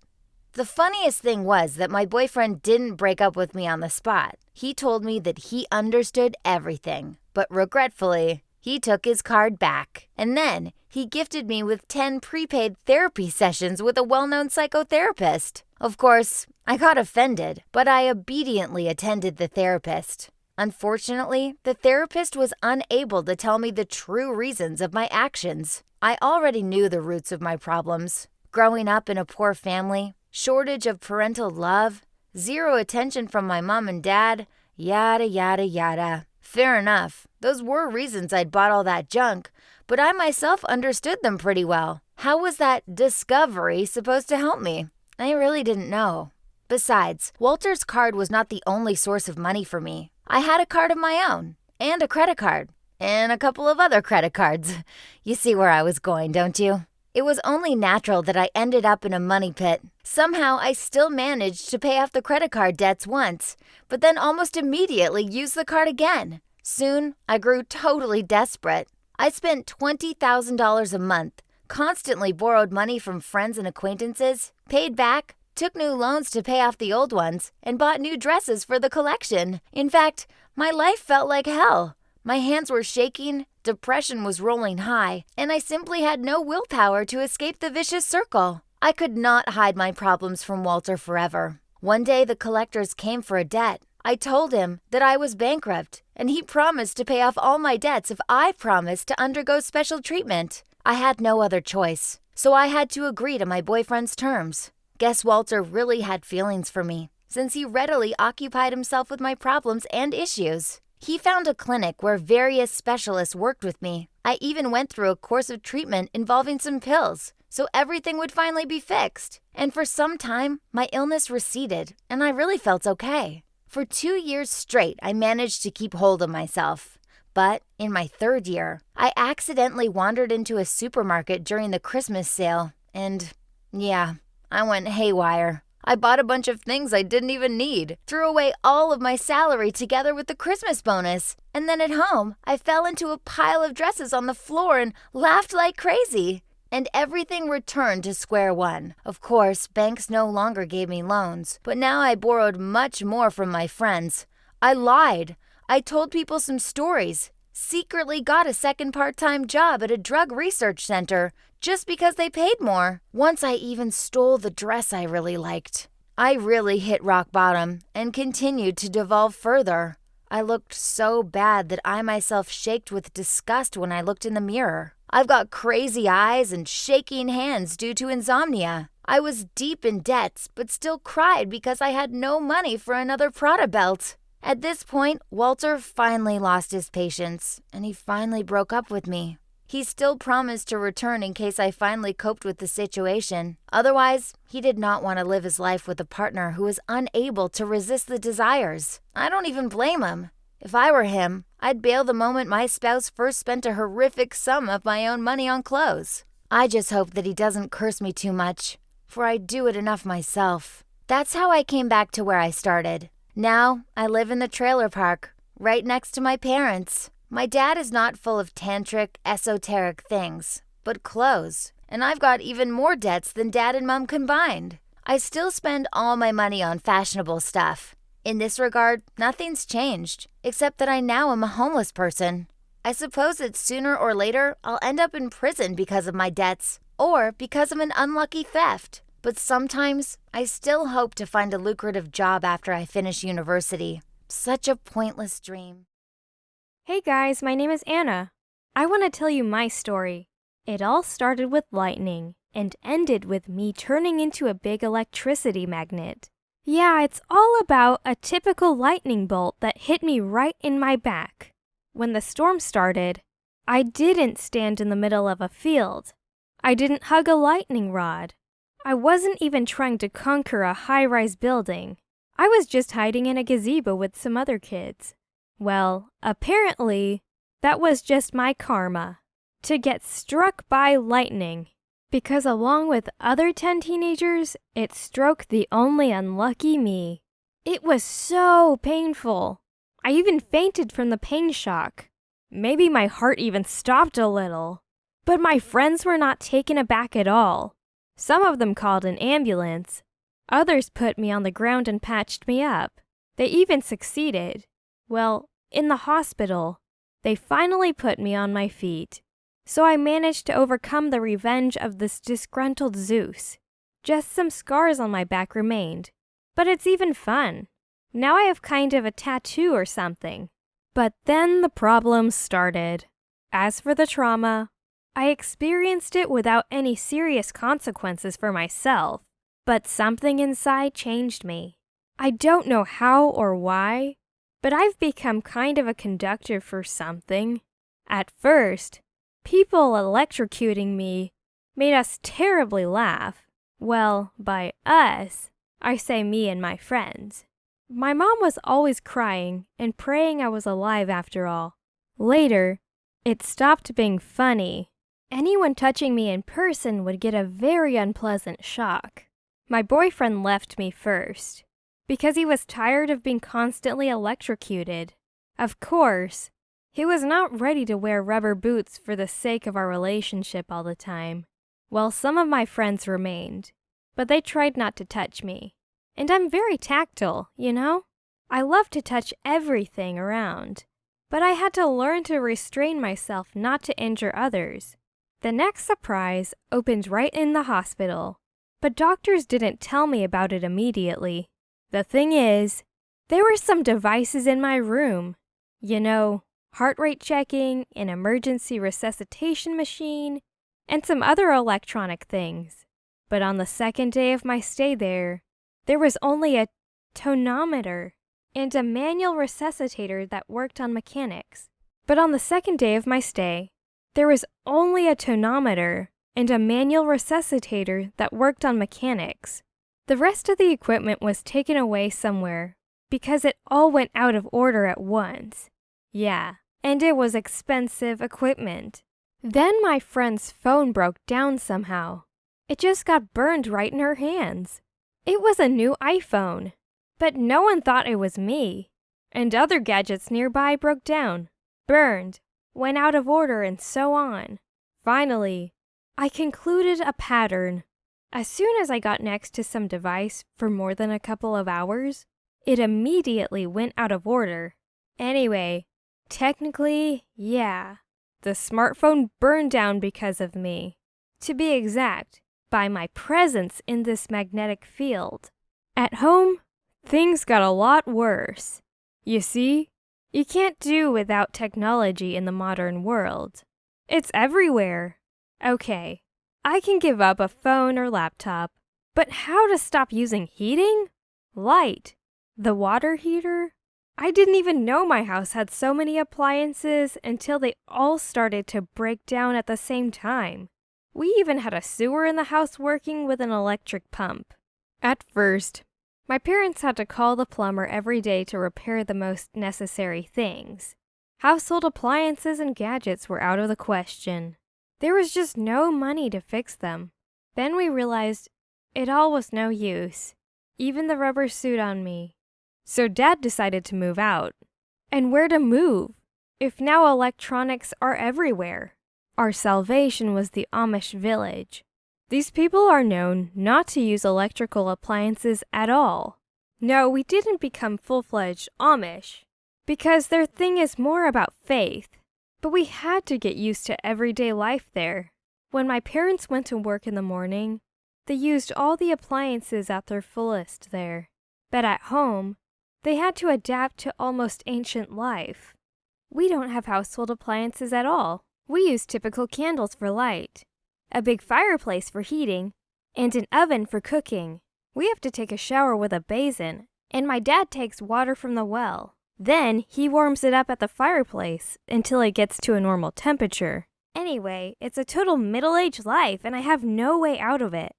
The funniest thing was that my boyfriend didn't break up with me on the spot. He told me that he understood everything, but regretfully, he took his card back. And then he gifted me with 10 prepaid therapy sessions with a well-known psychotherapist. Of course, I got offended, but I obediently attended the therapist. Unfortunately, the therapist was unable to tell me the true reasons of my actions. I already knew the roots of my problems. Growing up in a poor family, shortage of parental love, zero attention from my mom and dad, yada yada yada. Fair enough, those were reasons I'd bought all that junk, but I myself understood them pretty well. How was that discovery supposed to help me? I really didn't know. Besides, Walter's card was not the only source of money for me. I had a card of my own, and a credit card, and a couple of other credit cards. You see where I was going, don't you? It was only natural that I ended up in a money pit. Somehow, I still managed to pay off the credit card debts once, but then almost immediately used the card again. Soon, I grew totally desperate. I spent $20,000 a month, constantly borrowed money from friends and acquaintances, paid back, took new loans to pay off the old ones, and bought new dresses for the collection. In fact, my life felt like hell. My hands were shaking, depression was rolling high, and I simply had no willpower to escape the vicious circle. I could not hide my problems from Walter forever. One day, the collectors came for a debt. I told him that I was bankrupt, and he promised to pay off all my debts if I promised to undergo special treatment. I had no other choice, so I had to agree to my boyfriend's terms. Guess Walter really had feelings for me, since he readily occupied himself with my problems and issues. He found a clinic where various specialists worked with me. I even went through a course of treatment involving some pills, so everything would finally be fixed. And for some time, my illness receded, and I really felt okay. For 2 years straight, I managed to keep hold of myself. But in my 3rd year, I accidentally wandered into a supermarket during the Christmas sale, and yeah, I went haywire. I bought a bunch of things I didn't even need, threw away all of my salary together with the Christmas bonus, and then at home, I fell into a pile of dresses on the floor and laughed like crazy. And everything returned to square one. Of course, banks no longer gave me loans, but now I borrowed much more from my friends. I lied. I told people some stories, secretly got a second part-time job at a drug research center just because they paid more. Once I even stole the dress I really liked. I really hit rock bottom and continued to devolve further. I looked so bad that I myself shaked with disgust when I looked in the mirror. I've got crazy eyes and shaking hands due to insomnia. I was deep in debts, but still cried because I had no money for another Prada belt. At this point, Walter finally lost his patience, and he finally broke up with me. He still promised to return in case I finally coped with the situation. Otherwise, he did not want to live his life with a partner who was unable to resist the desires. I don't even blame him. If I were him, I'd bail the moment my spouse first spent a horrific sum of my own money on clothes. I just hope that he doesn't curse me too much, for I do it enough myself. That's how I came back to where I started. Now, I live in the trailer park, right next to my parents. My dad is not full of tantric, esoteric things, but clothes, and I've got even more debts than Dad and Mom combined. I still spend all my money on fashionable stuff. In this regard, nothing's changed, except that I now am a homeless person. I suppose that sooner or later I'll end up in prison because of my debts, or because of an unlucky theft. But sometimes I still hope to find a lucrative job after I finish university. Such a pointless dream. Hey guys, my name is Anna. I want to tell you my story. It all started with lightning and ended with me turning into a big electricity magnet. Yeah, it's all about a typical lightning bolt that hit me right in my back. When the storm started, I didn't stand in the middle of a field. I didn't hug a lightning rod. I wasn't even trying to conquer a high-rise building. I was just hiding in a gazebo with some other kids. Well, apparently, that was just my karma, to get struck by lightning. Because along with other 10 teenagers, it struck the only unlucky me. It was so painful. I even fainted from the pain shock. Maybe my heart even stopped a little. But my friends were not taken aback at all. Some of them called an ambulance. Others put me on the ground and patched me up. They even succeeded. Well, in the hospital, they finally put me on my feet. So I managed to overcome the revenge of this disgruntled Zeus. Just some scars on my back remained. But it's even fun. Now I have kind of a tattoo or something. But then the problems started. As for the trauma, I experienced it without any serious consequences for myself. But something inside changed me. I don't know how or why, but I've become kind of a conductor for something. At first, people electrocuting me made us terribly laugh. Well, by us, I say me and my friends. My mom was always crying and praying I was alive after all. Later, it stopped being funny. Anyone touching me in person would get a very unpleasant shock. My boyfriend left me first, because he was tired of being constantly electrocuted. Of course, he was not ready to wear rubber boots for the sake of our relationship all the time. Well, some of my friends remained, but they tried not to touch me. And I'm very tactile, you know? I love to touch everything around, but I had to learn to restrain myself not to injure others. The next surprise opened right in the hospital, but doctors didn't tell me about it immediately. The thing is, there were some devices in my room. You know, heart rate checking, an emergency resuscitation machine, and some other electronic things. But on the second day of my stay there was only a tonometer and a manual resuscitator that worked on mechanics. But on the second day of my stay, there was only a tonometer and a manual resuscitator that worked on mechanics. The rest of the equipment was taken away somewhere because it all went out of order at once. Yeah, and it was expensive equipment. Then my friend's phone broke down somehow. It just got burned right in her hands. It was a new iPhone, but no one thought it was me. And other gadgets nearby broke down, burned, went out of order, and so on. Finally, I concluded a pattern. As soon as I got next to some device for more than a couple of hours, it immediately went out of order. Anyway, technically, yeah, the smartphone burned down because of me. To be exact, by my presence in this magnetic field. At home, things got a lot worse. You see, you can't do without technology in the modern world. It's everywhere. Okay, I can give up a phone or laptop, but how to stop using heating? Light. The water heater? I didn't even know my house had so many appliances until they all started to break down at the same time. We even had a sewer in the house working with an electric pump. At first, my parents had to call the plumber every day to repair the most necessary things. Household appliances and gadgets were out of the question. There was just no money to fix them. Then we realized it all was no use, even the rubber suit on me. So Dad decided to move out. And where to move, if now electronics are everywhere? Our salvation was the Amish village. These people are known not to use electrical appliances at all. No, we didn't become full-fledged Amish, because their thing is more about faith. But we had to get used to everyday life there. When my parents went to work in the morning, they used all the appliances at their fullest there. But at home, they had to adapt to almost ancient life. We don't have household appliances at all. We use typical candles for light, a big fireplace for heating, and an oven for cooking. We have to take a shower with a basin, and my dad takes water from the well. Then he warms it up at the fireplace until it gets to a normal temperature. Anyway, it's a total middle-aged life, and I have no way out of it.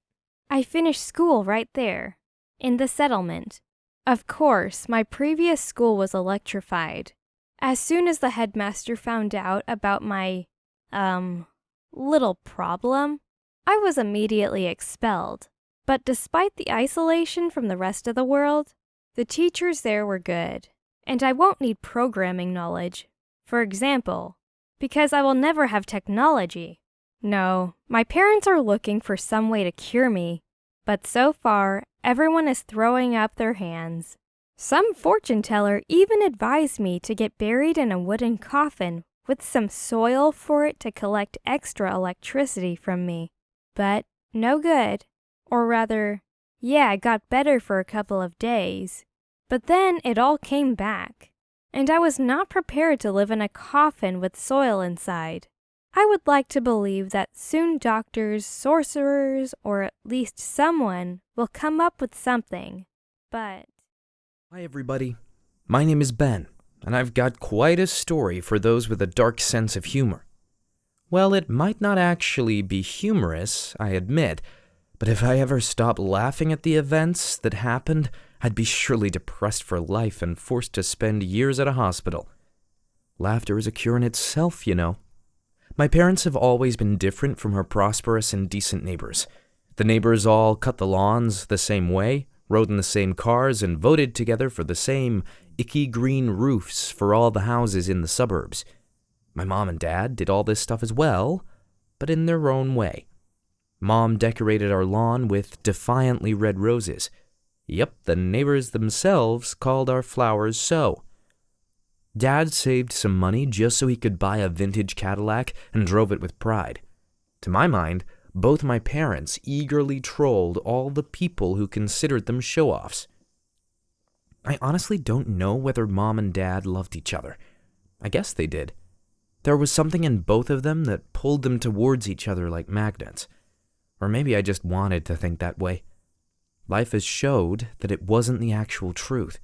I finished school right there, in the settlement. Of course, my previous school was electrified. As soon as the headmaster found out about my little problem, I was immediately expelled. But despite the isolation from the rest of the world, the teachers there were good, and I won't need programming knowledge, for example, because I will never have technology. No, my parents are looking for some way to cure me, but so far, everyone is throwing up their hands. Some fortune teller even advised me to get buried in a wooden coffin with some soil for it to collect extra electricity from me. But no good. Or rather, yeah, it got better for a couple of days. But then it all came back. And I was not prepared to live in a coffin with soil inside. I would like to believe that soon doctors, sorcerers, or at least someone will come up with something. But... Hi everybody, my name is Ben, and I've got quite a story for those with a dark sense of humor. Well, it might not actually be humorous, I admit, but if I ever stopped laughing at the events that happened, I'd be surely depressed for life and forced to spend years at a hospital. Laughter is a cure in itself, you know. My parents have always been different from her prosperous and decent neighbors. The neighbors all cut the lawns the same way, rode in the same cars, and voted together for the same icky green roofs for all the houses in the suburbs. My mom and dad did all this stuff as well, but in their own way. Mom decorated our lawn with defiantly red roses. Yep, the neighbors themselves called our flowers so. Dad saved some money just so he could buy a vintage Cadillac and drove it with pride. To my mind, both my parents eagerly trolled all the people who considered them show-offs. I honestly don't know whether Mom and Dad loved each other. I guess they did. There was something in both of them that pulled them towards each other like magnets. Or maybe I just wanted to think that way. Life has showed that it wasn't the actual truth.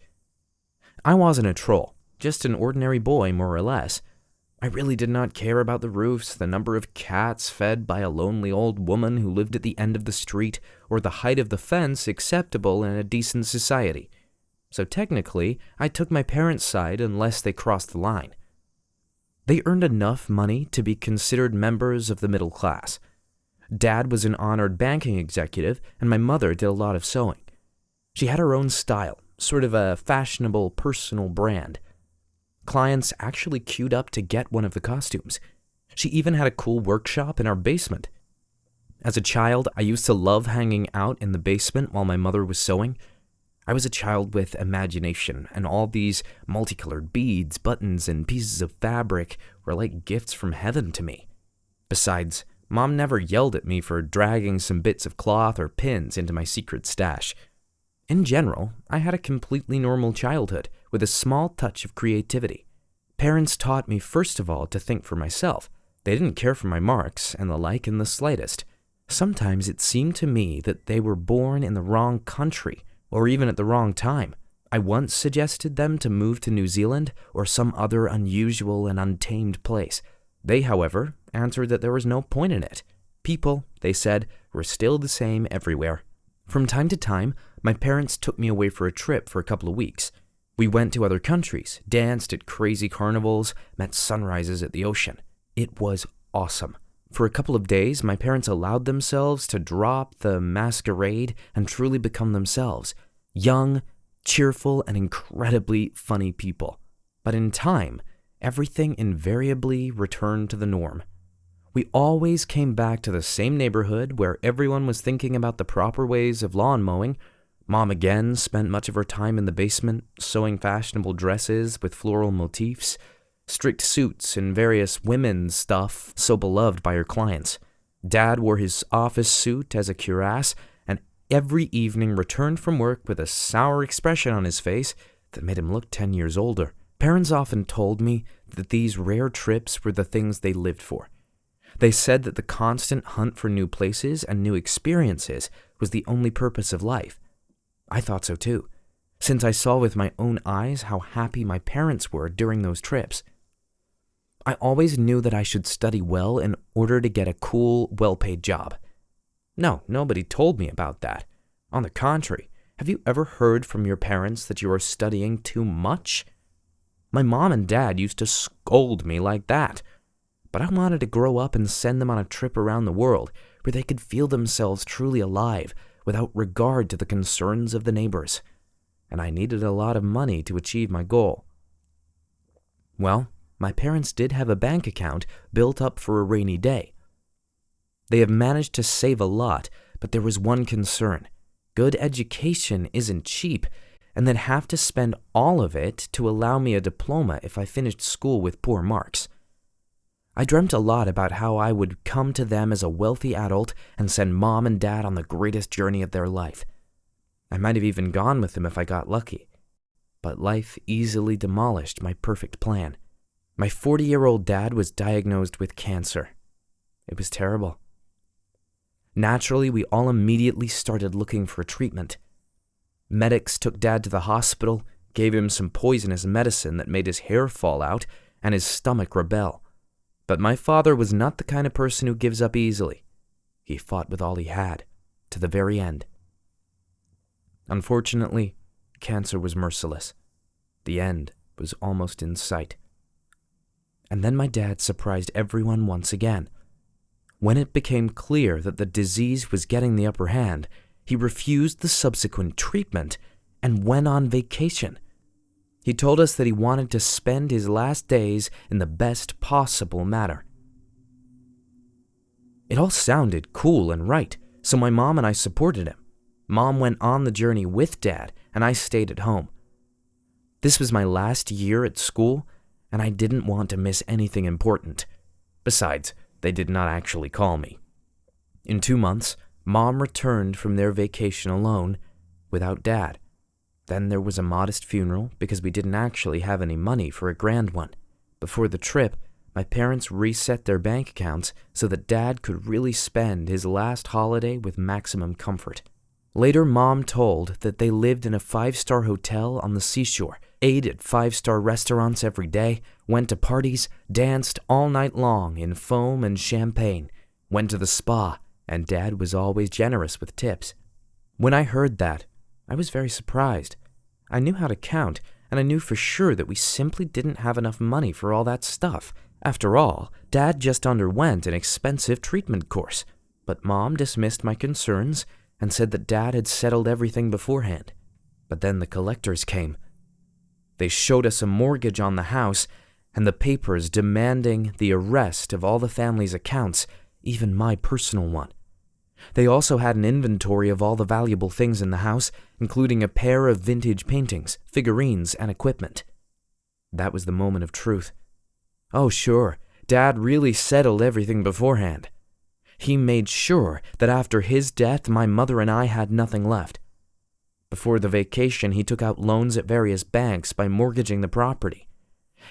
I wasn't a troll, just an ordinary boy more or less. I really did not care about the roofs, the number of cats fed by a lonely old woman who lived at the end of the street, or the height of the fence acceptable in a decent society. So technically, I took my parents' side unless they crossed the line. They earned enough money to be considered members of the middle class. Dad was an honored banking executive, and my mother did a lot of sewing. She had her own style, sort of a fashionable personal brand. Clients actually queued up to get one of the costumes. She even had a cool workshop in our basement. As a child, I used to love hanging out in the basement while my mother was sewing. I was a child with imagination, and all these multicolored beads, buttons, and pieces of fabric were like gifts from heaven to me. Besides, Mom never yelled at me for dragging some bits of cloth or pins into my secret stash. In general, I had a completely normal childhood with a small touch of creativity. Parents taught me first of all to think for myself. They didn't care for my marks and the like in the slightest. Sometimes it seemed to me that they were born in the wrong country or even at the wrong time. I once suggested them to move to New Zealand or some other unusual and untamed place. They, however, answered that there was no point in it. People, they said, were still the same everywhere. From time to time, my parents took me away for a trip for a couple of weeks. We went to other countries, danced at crazy carnivals, met sunrises at the ocean. It was awesome. For a couple of days, my parents allowed themselves to drop the masquerade and truly become themselves. Young, cheerful, and incredibly funny people. But in time, everything invariably returned to the norm. We always came back to the same neighborhood where everyone was thinking about the proper ways of lawn mowing. Mom again spent much of her time in the basement, sewing fashionable dresses with floral motifs, strict suits, and various women's stuff so beloved by her clients. Dad wore his office suit as a cuirass, and every evening returned from work with a sour expression on his face that made him look 10 years older. Parents often told me that these rare trips were the things they lived for. They said that the constant hunt for new places and new experiences was the only purpose of life. I thought so too, since I saw with my own eyes how happy my parents were during those trips. I always knew that I should study well in order to get a cool, well-paid job. No, nobody told me about that. On the contrary, have you ever heard from your parents that you are studying too much? My mom and dad used to scold me like that. But I wanted to grow up and send them on a trip around the world where they could feel themselves truly alive without regard to the concerns of the neighbors. And I needed a lot of money to achieve my goal. Well, my parents did have a bank account built up for a rainy day. They have managed to save a lot, but there was one concern. Good education isn't cheap, and they'd have to spend all of it to allow me a diploma if I finished school with poor marks. I dreamt a lot about how I would come to them as a wealthy adult and send Mom and Dad on the greatest journey of their life. I might have even gone with them if I got lucky. But life easily demolished my perfect plan. My 40-year-old dad was diagnosed with cancer. It was terrible. Naturally, we all immediately started looking for treatment. Medics took Dad to the hospital, gave him some poisonous medicine that made his hair fall out and his stomach rebel. But my father was not the kind of person who gives up easily. He fought with all he had, to the very end. Unfortunately, cancer was merciless. The end was almost in sight. And then my dad surprised everyone once again. When it became clear that the disease was getting the upper hand, he refused the subsequent treatment and went on vacation. He told us that he wanted to spend his last days in the best possible manner. It all sounded cool and right, so my mom and I supported him. Mom went on the journey with Dad, and I stayed at home. This was my last year at school, and I didn't want to miss anything important. Besides, they did not actually call me. In 2 months, Mom returned from their vacation alone, without Dad. Then there was a modest funeral because we didn't actually have any money for a grand one. Before the trip, my parents reset their bank accounts so that Dad could really spend his last holiday with maximum comfort. Later, Mom told that they lived in a 5-star hotel on the seashore, ate at 5-star restaurants every day, went to parties, danced all night long in foam and champagne, went to the spa, and Dad was always generous with tips. When I heard that, I was very surprised. I knew how to count, and I knew for sure that we simply didn't have enough money for all that stuff. After all, Dad just underwent an expensive treatment course, but Mom dismissed my concerns and said that Dad had settled everything beforehand. But then the collectors came. They showed us a mortgage on the house and the papers demanding the arrest of all the family's accounts, even my personal one. They also had an inventory of all the valuable things in the house, including a pair of vintage paintings, figurines, and equipment. That was the moment of truth. Oh, sure, Dad really settled everything beforehand. He made sure that after his death, my mother and I had nothing left. Before the vacation, he took out loans at various banks by mortgaging the property.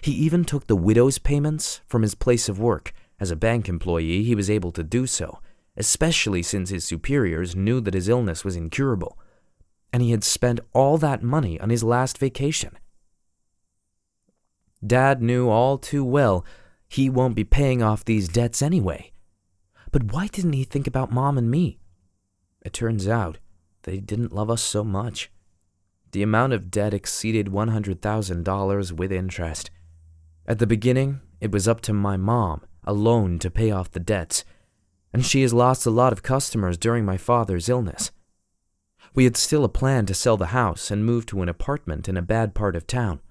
He even took the widow's payments from his place of work. As a bank employee, he was able to do so, especially since his superiors knew that his illness was incurable, and he had spent all that money on his last vacation. Dad knew all too well he won't be paying off these debts anyway. But why didn't he think about Mom and me? It turns out that he didn't love us so much. The amount of debt exceeded $100,000 with interest. At the beginning, it was up to my mom alone to pay off the debts, and she has lost a lot of customers during my father's illness. We had still a plan to sell the house and move to an apartment in a bad part of town.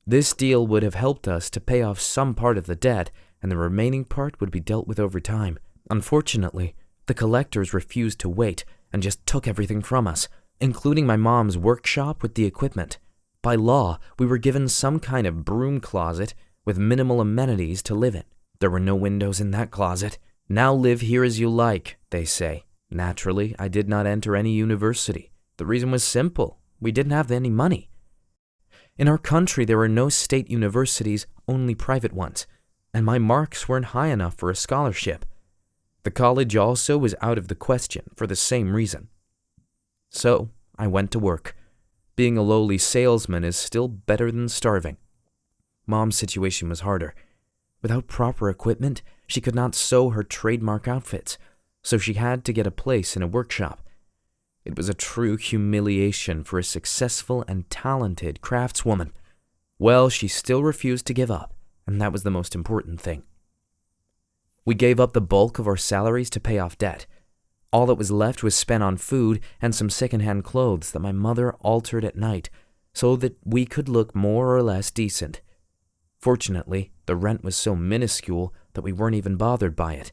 This deal would have helped us to pay off some part of the debt, and the remaining part would be dealt with over time. Unfortunately, the collectors refused to wait and just took everything from us, including my mom's workshop with the equipment. By law, we were given some kind of broom closet with minimal amenities to live in. There were no windows in that closet. Now live here as you like, they say. Naturally, I did not enter any university. The reason was simple. We didn't have any money. In our country, there were no state universities, only private ones, and my marks weren't high enough for a scholarship. The college also was out of the question for the same reason. So, I went to work. Being a lowly salesman is still better than starving. Mom's situation was harder. Without proper equipment, she could not sew her trademark outfits, so she had to get a place in a workshop. It was a true humiliation for a successful and talented craftswoman. Well, she still refused to give up, and that was the most important thing. We gave up the bulk of our salaries to pay off debt. All that was left was spent on food and some secondhand clothes that my mother altered at night so that we could look more or less decent. Fortunately, the rent was so minuscule that we weren't even bothered by it.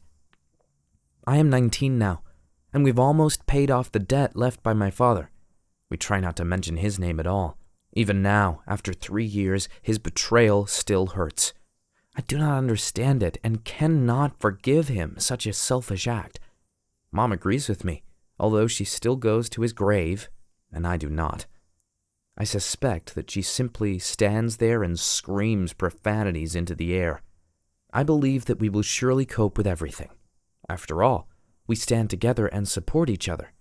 I am 19 now, and we've almost paid off the debt left by my father. We try not to mention his name at all. Even now, after 3 years, his betrayal still hurts. I do not understand it and cannot forgive him such a selfish act. Mom agrees with me, although she still goes to his grave, and I do not. I suspect that she simply stands there and screams profanities into the air. I believe that we will surely cope with everything. After all, we stand together and support each other.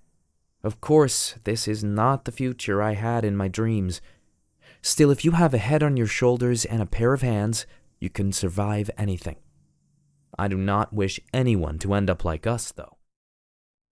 Of course, this is not the future I had in my dreams. Still, if you have a head on your shoulders and a pair of hands, you can survive anything. I do not wish anyone to end up like us, though.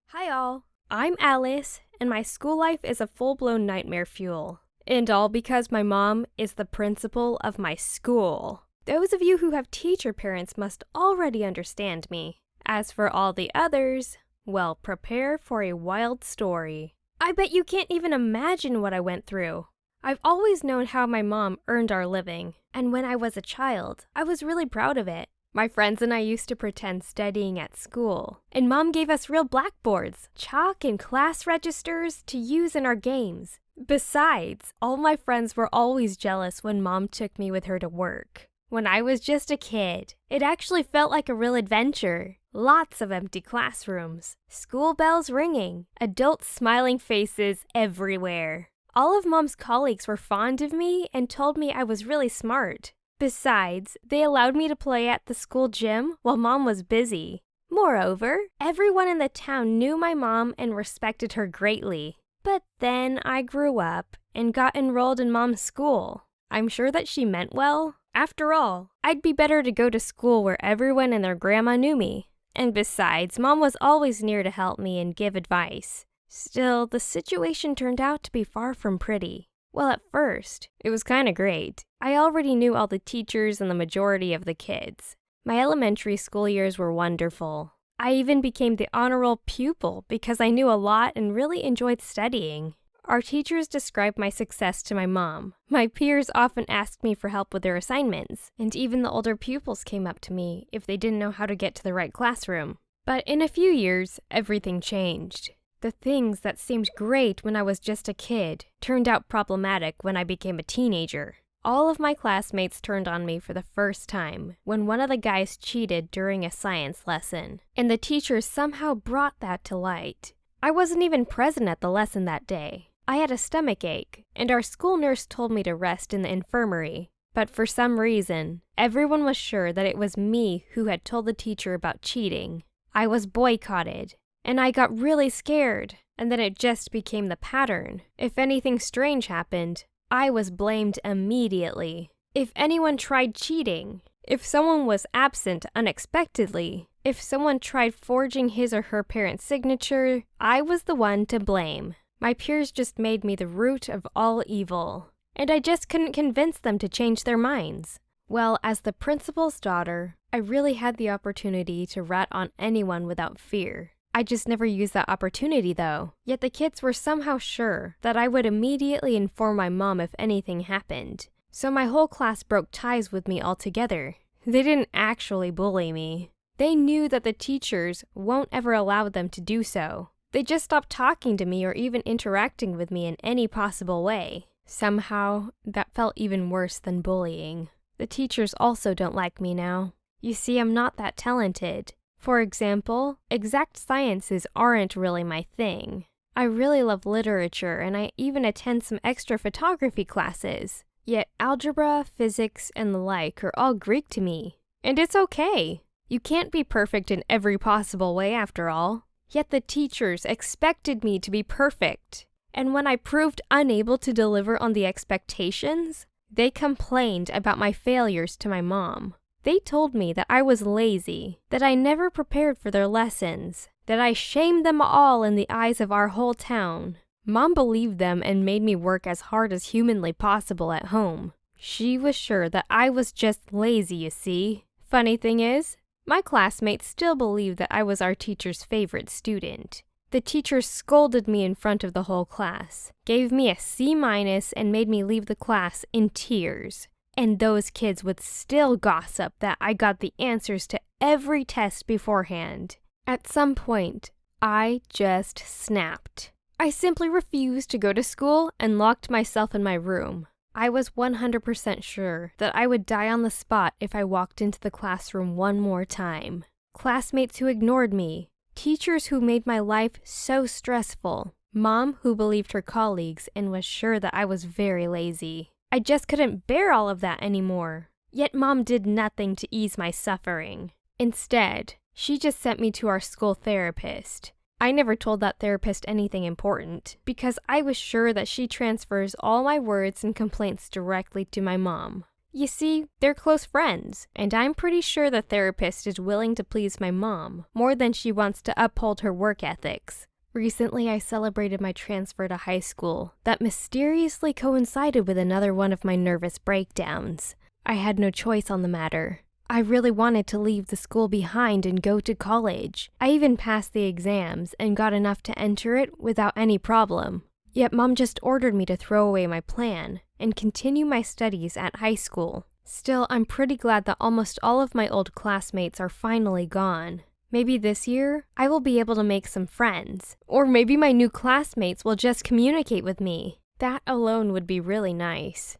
Hi all, I'm Alice, and my school life is a full-blown nightmare fuel. And all because my mom is the principal of my school. Those of you who have teacher parents must already understand me. As for all the others, well, prepare for a wild story. I bet you can't even imagine what I went through. I've always known how my mom earned our living, and when I was a child, I was really proud of it. My friends and I used to pretend studying at school, and Mom gave us real blackboards, chalk, and class registers to use in our games. Besides, all my friends were always jealous when Mom took me with her to work. When I was just a kid, it actually felt like a real adventure. Lots of empty classrooms, school bells ringing, adult smiling faces everywhere. All of Mom's colleagues were fond of me and told me I was really smart. Besides, they allowed me to play at the school gym while Mom was busy. Moreover, everyone in the town knew my mom and respected her greatly. But then I grew up and got enrolled in Mom's school. I'm sure that she meant well. After all, I'd be better to go to school where everyone and their grandma knew me. And besides, Mom was always near to help me and give advice. Still, the situation turned out to be far from pretty. Well, at first, it was kinda great. I already knew all the teachers and the majority of the kids. My elementary school years were wonderful. I even became the honor roll pupil because I knew a lot and really enjoyed studying. Our teachers described my success to my mom. My peers often asked me for help with their assignments, and even the older pupils came up to me if they didn't know how to get to the right classroom. But in a few years, everything changed. The things that seemed great when I was just a kid turned out problematic when I became a teenager. All of my classmates turned on me for the first time when one of the guys cheated during a science lesson, and the teacher somehow brought that to light. I wasn't even present at the lesson that day. I had a stomach ache, and our school nurse told me to rest in the infirmary. But for some reason, everyone was sure that it was me who had told the teacher about cheating. I was boycotted, and I got really scared, and then it just became the pattern. If anything strange happened, I was blamed immediately. If anyone tried cheating, if someone was absent unexpectedly, if someone tried forging his or her parent's signature, I was the one to blame. My peers just made me the root of all evil, and I just couldn't convince them to change their minds. Well, as the principal's daughter, I really had the opportunity to rat on anyone without fear. I just never used that opportunity though. Yet the kids were somehow sure that I would immediately inform my mom if anything happened. So my whole class broke ties with me altogether. They didn't actually bully me. They knew that the teachers won't ever allow them to do so. They just stopped talking to me or even interacting with me in any possible way. Somehow, that felt even worse than bullying. The teachers also don't like me now. You see, I'm not that talented. For example, exact sciences aren't really my thing. I really love literature and I even attend some extra photography classes. Yet algebra, physics, and the like are all Greek to me. And it's okay. You can't be perfect in every possible way after all. Yet the teachers expected me to be perfect. And when I proved unable to deliver on the expectations, they complained about my failures to my mom. They told me that I was lazy, that I never prepared for their lessons, that I shamed them all in the eyes of our whole town. Mom believed them and made me work as hard as humanly possible at home. She was sure that I was just lazy, you see. Funny thing is, my classmates still believed that I was our teacher's favorite student. The teacher scolded me in front of the whole class, gave me a C- and made me leave the class in tears. And those kids would still gossip that I got the answers to every test beforehand. At some point, I just snapped. I simply refused to go to school and locked myself in my room. I was 100% sure that I would die on the spot if I walked into the classroom one more time. Classmates who ignored me, teachers who made my life so stressful, Mom who believed her colleagues and was sure that I was very lazy. I just couldn't bear all of that anymore. Yet Mom did nothing to ease my suffering. Instead, she just sent me to our school therapist. I never told that therapist anything important because I was sure that she transfers all my words and complaints directly to my mom. You see, they're close friends, and I'm pretty sure the therapist is willing to please my mom more than she wants to uphold her work ethics. Recently, I celebrated my transfer to high school that mysteriously coincided with another one of my nervous breakdowns. I had no choice on the matter. I really wanted to leave the school behind and go to college. I even passed the exams and got enough to enter it without any problem. Yet Mom just ordered me to throw away my plan and continue my studies at high school. Still, I'm pretty glad that almost all of my old classmates are finally gone. Maybe this year, I will be able to make some friends. Or maybe my new classmates will just communicate with me. That alone would be really nice.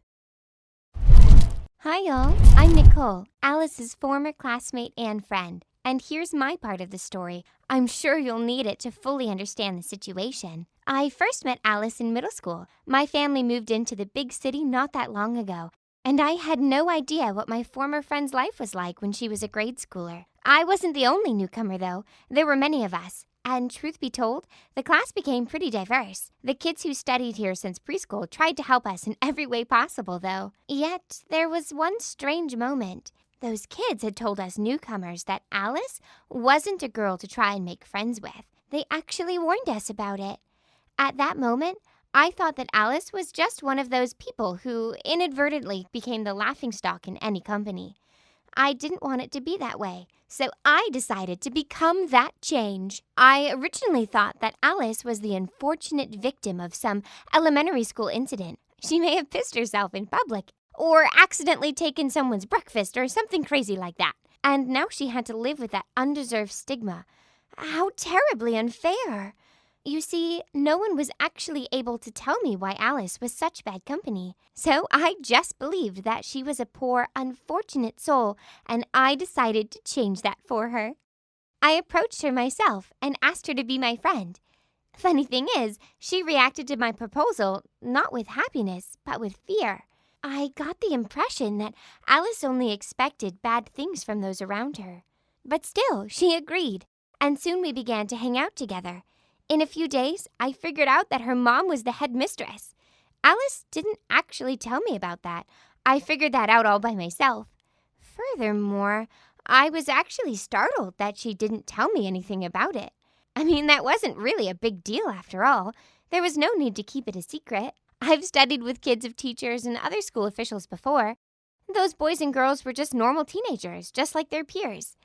Hi y'all, I'm Nicole, Alice's former classmate and friend. And here's my part of the story. I'm sure you'll need it to fully understand the situation. I first met Alice in middle school. My family moved into the big city not that long ago, and I had no idea what my former friend's life was like when she was a grade schooler. I wasn't the only newcomer, though. There were many of us. And truth be told, the class became pretty diverse. The kids who studied here since preschool tried to help us in every way possible, though. Yet, there was one strange moment. Those kids had told us newcomers that Alice wasn't a girl to try and make friends with. They actually warned us about it. At that moment, I thought that Alice was just one of those people who inadvertently became the laughingstock in any company. I didn't want it to be that way, so I decided to become that change. I originally thought that Alice was the unfortunate victim of some elementary school incident. She may have pissed herself in public, or accidentally taken someone's breakfast, or something crazy like that. And now she had to live with that undeserved stigma. How terribly unfair! You see, no one was actually able to tell me why Alice was such bad company. So I just believed that she was a poor, unfortunate soul, and I decided to change that for her. I approached her myself and asked her to be my friend. Funny thing is, she reacted to my proposal not with happiness, but with fear. I got the impression that Alice only expected bad things from those around her. But still, she agreed, and soon we began to hang out together. In a few days, I figured out that her mom was the headmistress. Alice didn't actually tell me about that. I figured that out all by myself. Furthermore, I was actually startled that she didn't tell me anything about it. I mean, that wasn't really a big deal after all. There was no need to keep it a secret. I've studied with kids of teachers and other school officials before. Those boys and girls were just normal teenagers, just like their peers.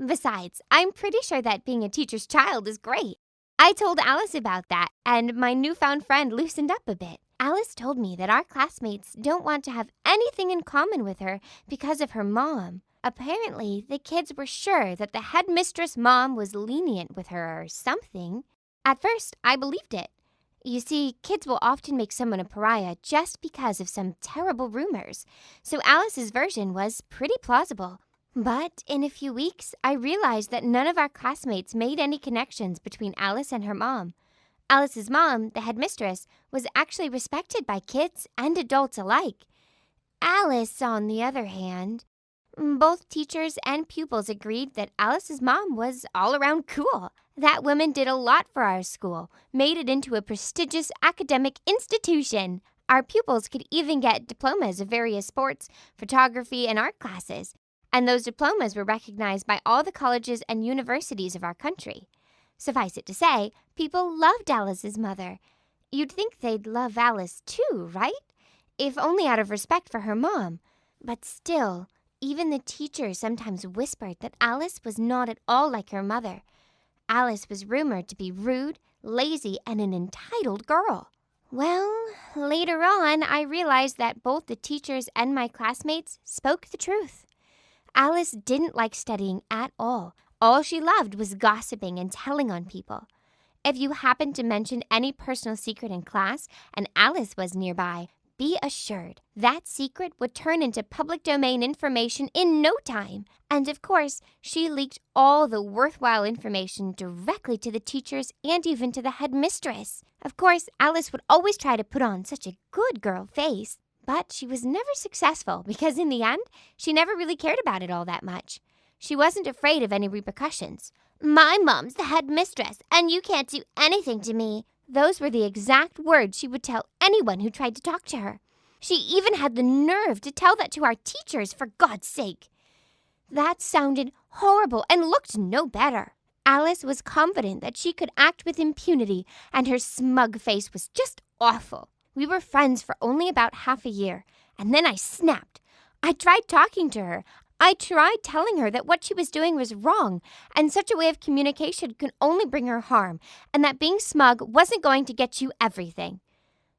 Besides, I'm pretty sure that being a teacher's child is great. I told Alice about that, and my newfound friend loosened up a bit. Alice told me that our classmates don't want to have anything in common with her because of her mom. Apparently, the kids were sure that the headmistress mom was lenient with her or something. At first, I believed it. You see, kids will often make someone a pariah just because of some terrible rumors, so Alice's version was pretty plausible. But in a few weeks, I realized that none of our classmates made any connections between Alice and her mom. Alice's mom, the headmistress, was actually respected by kids and adults alike. Alice, on the other hand, both teachers and pupils agreed that Alice's mom was all around cool. That woman did a lot for our school, made it into a prestigious academic institution. Our pupils could even get diplomas of various sports, photography, and art classes. And those diplomas were recognized by all the colleges and universities of our country. Suffice it to say, people loved Alice's mother. You'd think they'd love Alice too, right? If only out of respect for her mom. But still, even the teachers sometimes whispered that Alice was not at all like her mother. Alice was rumored to be rude, lazy, and an entitled girl. Well, later on, I realized that both the teachers and my classmates spoke the truth. Alice didn't like studying at all. All she loved was gossiping and telling on people. If you happened to mention any personal secret in class and Alice was nearby, be assured that secret would turn into public domain information in no time. And of course, she leaked all the worthwhile information directly to the teachers and even to the headmistress. Of course, Alice would always try to put on such a good girl face. But she was never successful because in the end, she never really cared about it all that much. She wasn't afraid of any repercussions. My mom's the headmistress, and you can't do anything to me. Those were the exact words she would tell anyone who tried to talk to her. She even had the nerve to tell that to our teachers, for God's sake. That sounded horrible and looked no better. Alice was confident that she could act with impunity, and her smug face was just awful. We were friends for only about half a year, and then I snapped. I tried talking to her. I tried telling her that what she was doing was wrong, and such a way of communication could only bring her harm, and that being smug wasn't going to get you everything.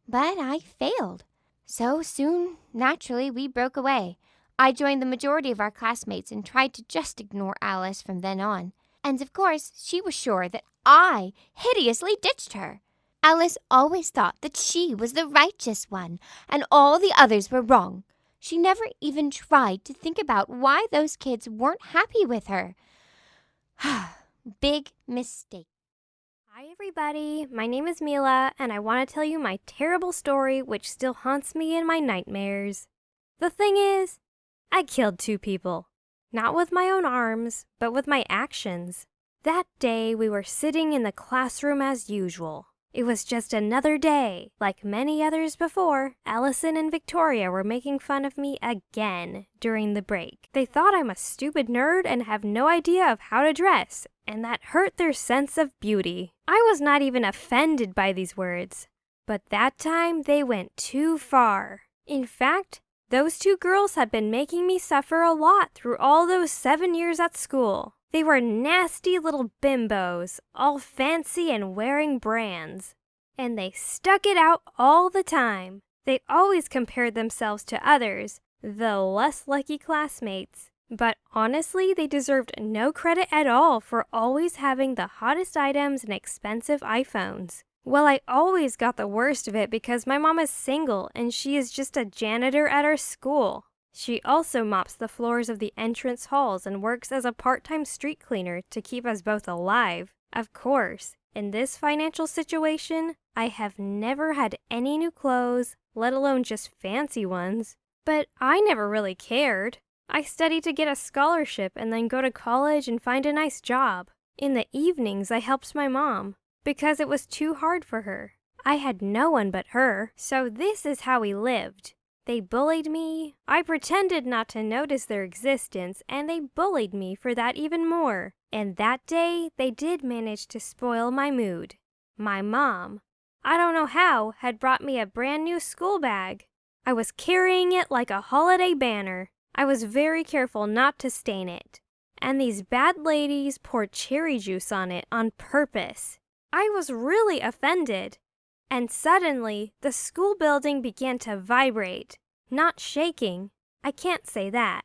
But I failed. So soon, naturally, we broke away. I joined the majority of our classmates and tried to just ignore Alice from then on. And of course, she was sure that I hideously ditched her. Alice always thought that she was the righteous one, and all the others were wrong. She never even tried to think about why those kids weren't happy with her. Big mistake. Hi, everybody. My name is Mila, and I want to tell you my terrible story, which still haunts me in my nightmares. The thing is, I killed 2 people. Not with my own arms, but with my actions. That day, we were sitting in the classroom as usual. It was just another day. Like many others before, Allison and Victoria were making fun of me again during the break. They thought I'm a stupid nerd and have no idea of how to dress, and that hurt their sense of beauty. I was not even offended by these words, but that time they went too far. In fact, those 2 girls had been making me suffer a lot through all those 7 years at school. They were nasty little bimbos, all fancy and wearing brands. And they stuck it out all the time. They always compared themselves to others, the less lucky classmates. But honestly, they deserved no credit at all for always having the hottest items and expensive iPhones. Well, I always got the worst of it because my mom is single and she is just a janitor at our school. She also mops the floors of the entrance halls and works as a part-time street cleaner to keep us both alive. Of course, in this financial situation, I have never had any new clothes, let alone just fancy ones. But I never really cared. I studied to get a scholarship and then go to college and find a nice job. In the evenings, I helped my mom because it was too hard for her. I had no one but her, so this is how we lived. They bullied me, I pretended not to notice their existence, and they bullied me for that even more. And that day, they did manage to spoil my mood. My mom, I don't know how, had brought me a brand new school bag. I was carrying it like a holiday banner. I was very careful not to stain it. And these bad ladies poured cherry juice on it on purpose. I was really offended. And suddenly, the school building began to vibrate. Not shaking, I can't say that,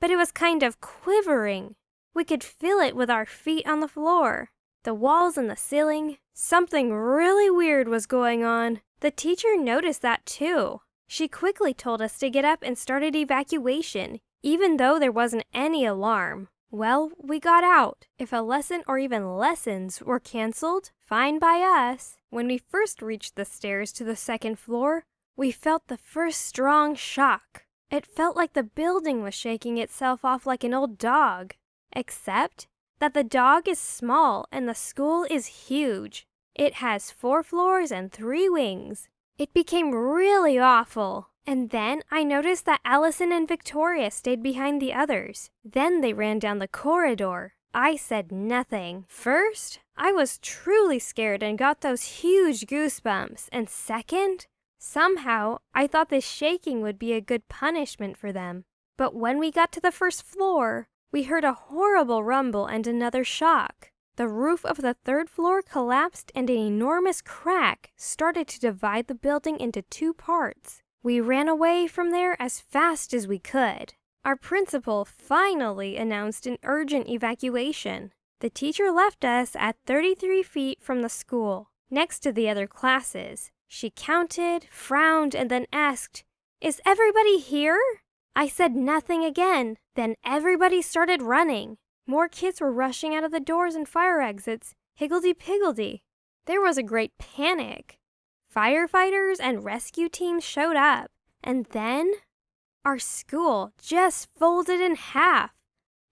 but it was kind of quivering. We could feel it with our feet on the floor. The walls and the ceiling, something really weird was going on. The teacher noticed that too. She quickly told us to get up and started evacuation, even though there wasn't any alarm. Well, we got out. If a lesson or even lessons were canceled, fine by us. When we first reached the stairs to the 2nd floor, we felt the first strong shock. It felt like the building was shaking itself off like an old dog. Except that the dog is small and the school is huge. It has 4 floors and 3 wings. It became really awful. And then I noticed that Allison and Victoria stayed behind the others. Then they ran down the corridor. I said nothing. First, I was truly scared and got those huge goosebumps. And second, somehow I thought this shaking would be a good punishment for them. But when we got to the 1st floor, we heard a horrible rumble and another shock. The roof of the 3rd floor collapsed and an enormous crack started to divide the building into 2 parts. We ran away from there as fast as we could. Our principal finally announced an urgent evacuation. The teacher left us at 33 feet from the school, next to the other classes. She counted, frowned, and then asked, "Is everybody here?" I said nothing again. Then everybody started running. More kids were rushing out of the doors and fire exits, higgledy-piggledy. There was a great panic. Firefighters and rescue teams showed up, and then our school just folded in half,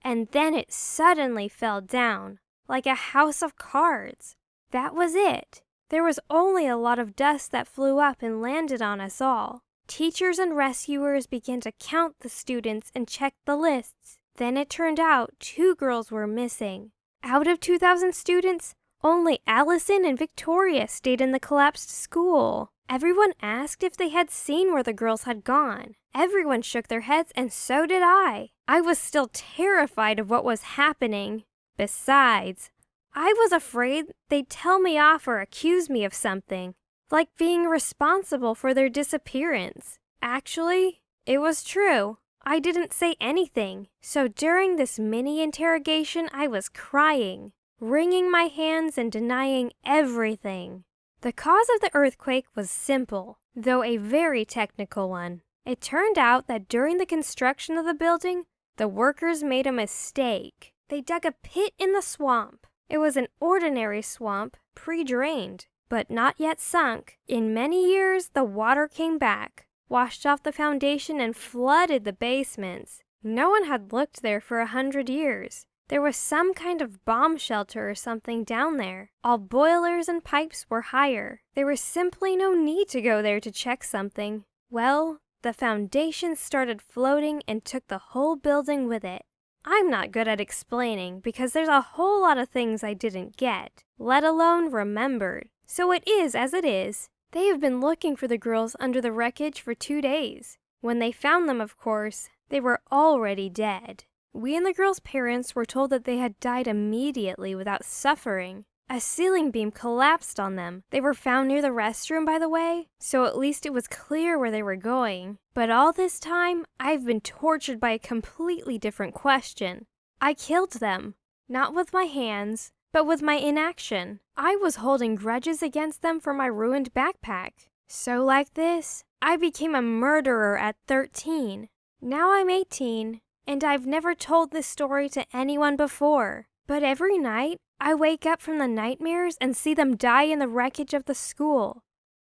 and then it suddenly fell down like a house of cards. That was it. There was only a lot of dust that flew up and landed on us all. Teachers and rescuers began to count the students and check the lists. Then it turned out 2 girls were missing. Out of 2,000 students, only Allison and Victoria stayed in the collapsed school. Everyone asked if they had seen where the girls had gone. Everyone shook their heads, and so did I. I was still terrified of what was happening. Besides, I was afraid they'd tell me off or accuse me of something, like being responsible for their disappearance. Actually, it was true. I didn't say anything. So during this mini interrogation, I was crying, wringing my hands and denying everything. The cause of the earthquake was simple, though a very technical one. It turned out that during the construction of the building, the workers made a mistake. They dug a pit in the swamp. It was an ordinary swamp, pre-drained, but not yet sunk. In many years, the water came back, washed off the foundation and flooded the basements. No one had looked there for 100 years. There was some kind of bomb shelter or something down there. All boilers and pipes were higher. There was simply no need to go there to check something. Well, the foundation started floating and took the whole building with it. I'm not good at explaining because there's a whole lot of things I didn't get, let alone remembered. So it is as it is. They have been looking for the girls under the wreckage for 2 days. When they found them, of course, they were already dead. We and the girls' parents were told that they had died immediately without suffering. A ceiling beam collapsed on them. They were found near the restroom, by the way, so at least it was clear where they were going. But all this time, I've been tortured by a completely different question. I killed them, not with my hands, but with my inaction. I was holding grudges against them for my ruined backpack. So like this, I became a murderer at 13. Now I'm 18. And I've never told this story to anyone before. But every night, I wake up from the nightmares and see them die in the wreckage of the school.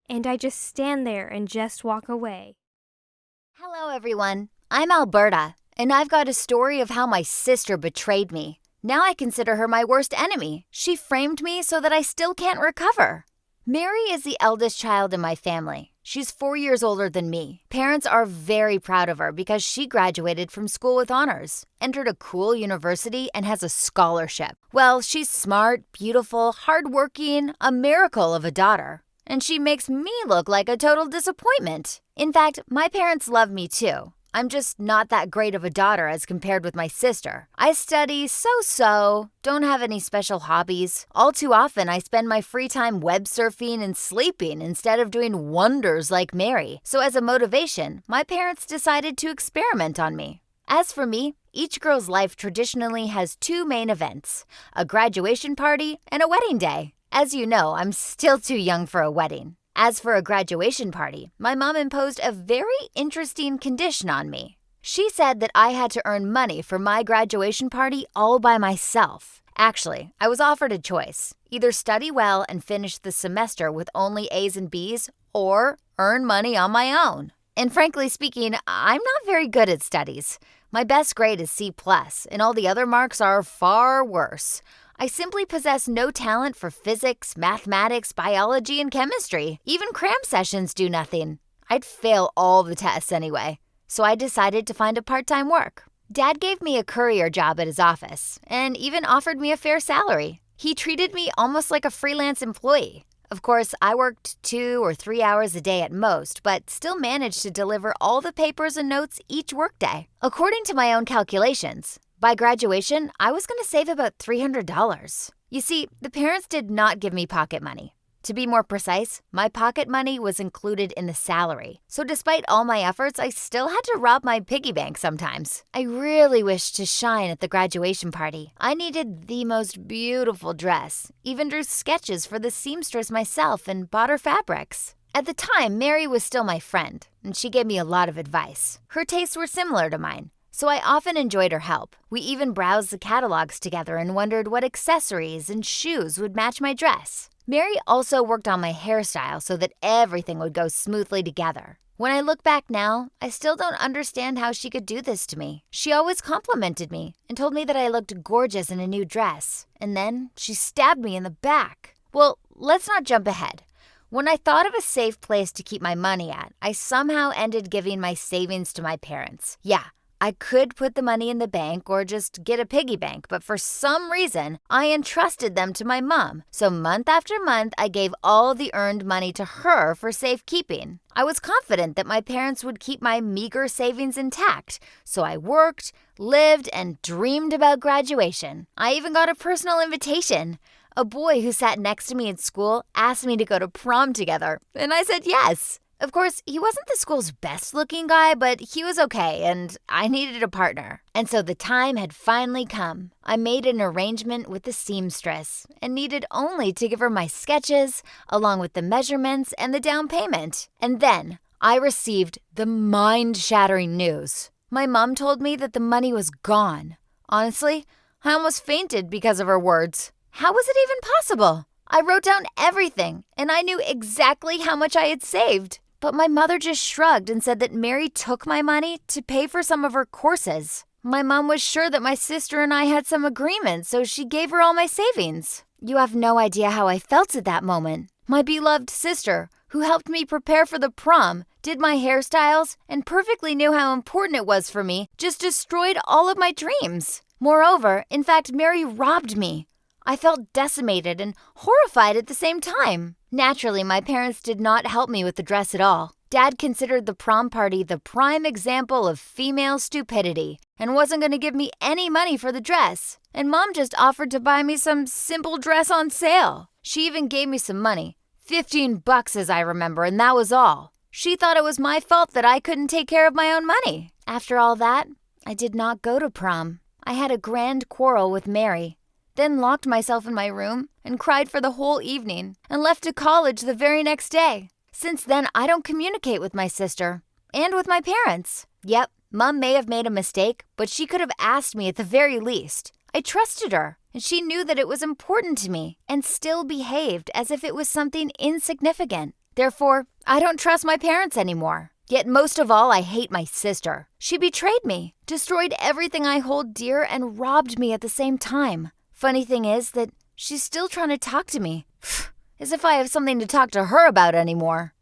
And I just stand there and just walk away. Hello, everyone. I'm Alberta, and I've got a story of how my sister betrayed me. Now I consider her my worst enemy. She framed me so that I still can't recover. Mary is the eldest child in my family. She's 4 years older than me. Parents are very proud of her because she graduated from school with honors, entered a cool university, and has a scholarship. Well, she's smart, beautiful, hardworking, a miracle of a daughter. And she makes me look like a total disappointment. In fact, my parents love me too. I'm just not that great of a daughter as compared with my sister. I study so-so, don't have any special hobbies. All too often, I spend my free time web surfing and sleeping instead of doing wonders like Mary. So as a motivation, my parents decided to experiment on me. As for me, each girl's life traditionally has 2 main events, a graduation party and a wedding day. As you know, I'm still too young for a wedding. As for a graduation party, my mom imposed a very interesting condition on me. She said that I had to earn money for my graduation party all by myself. Actually, I was offered a choice. Either study well and finish the semester with only A's and B's, or earn money on my own. And frankly speaking, I'm not very good at studies. My best grade is C+, and all the other marks are far worse. I simply possess no talent for physics, mathematics, biology, and chemistry. Even cram sessions do nothing. I'd fail all the tests anyway. So I decided to find a part-time work. Dad gave me a courier job at his office and even offered me a fair salary. He treated me almost like a freelance employee. Of course, I worked 2 or 3 hours a day at most, but still managed to deliver all the papers and notes each workday. According to my own calculations, by graduation, I was going to save about $300. You see, the parents did not give me pocket money. To be more precise, my pocket money was included in the salary. So despite all my efforts, I still had to rob my piggy bank sometimes. I really wished to shine at the graduation party. I needed the most beautiful dress, even drew sketches for the seamstress myself and bought her fabrics. At the time, Mary was still my friend, and she gave me a lot of advice. Her tastes were similar to mine, so I often enjoyed her help. We even browsed the catalogs together and wondered what accessories and shoes would match my dress. Mary also worked on my hairstyle so that everything would go smoothly together. When I look back now, I still don't understand how she could do this to me. She always complimented me and told me that I looked gorgeous in a new dress. And then she stabbed me in the back. Well, let's not jump ahead. When I thought of a safe place to keep my money at, I somehow ended giving my savings to my parents. Yeah, I could put the money in the bank or just get a piggy bank, but for some reason, I entrusted them to my mom. So month after month, I gave all the earned money to her for safekeeping. I was confident that my parents would keep my meager savings intact, so I worked, lived, and dreamed about graduation. I even got a personal invitation. A boy who sat next to me in school asked me to go to prom together, and I said yes. Of course, he wasn't the school's best-looking guy, but he was okay, and I needed a partner. And so the time had finally come. I made an arrangement with the seamstress and needed only to give her my sketches, along with the measurements and the down payment. And then I received the mind-shattering news. My mom told me that the money was gone. Honestly, I almost fainted because of her words. How was it even possible? I wrote down everything, and I knew exactly how much I had saved. But my mother just shrugged and said that Mary took my money to pay for some of her courses. My mom was sure that my sister and I had some agreement, so she gave her all my savings. You have no idea how I felt at that moment. My beloved sister, who helped me prepare for the prom, did my hairstyles, and perfectly knew how important it was for me, just destroyed all of my dreams. Moreover, in fact, Mary robbed me. I felt decimated and horrified at the same time. Naturally, my parents did not help me with the dress at all. Dad considered the prom party the prime example of female stupidity and wasn't going to give me any money for the dress. And Mom just offered to buy me some simple dress on sale. She even gave me some money, $15 as I remember, and that was all. She thought it was my fault that I couldn't take care of my own money. After all that, I did not go to prom. I had a grand quarrel with Mary, then locked myself in my room and cried for the whole evening and left to college the very next day. Since then, I don't communicate with my sister and with my parents. Yep, Mom may have made a mistake, but she could have asked me at the very least. I trusted her, and she knew that it was important to me and still behaved as if it was something insignificant. Therefore, I don't trust my parents anymore. Yet most of all, I hate my sister. She betrayed me, destroyed everything I hold dear, and robbed me at the same time. Funny thing is that she's still trying to talk to me. As if I have something to talk to her about anymore.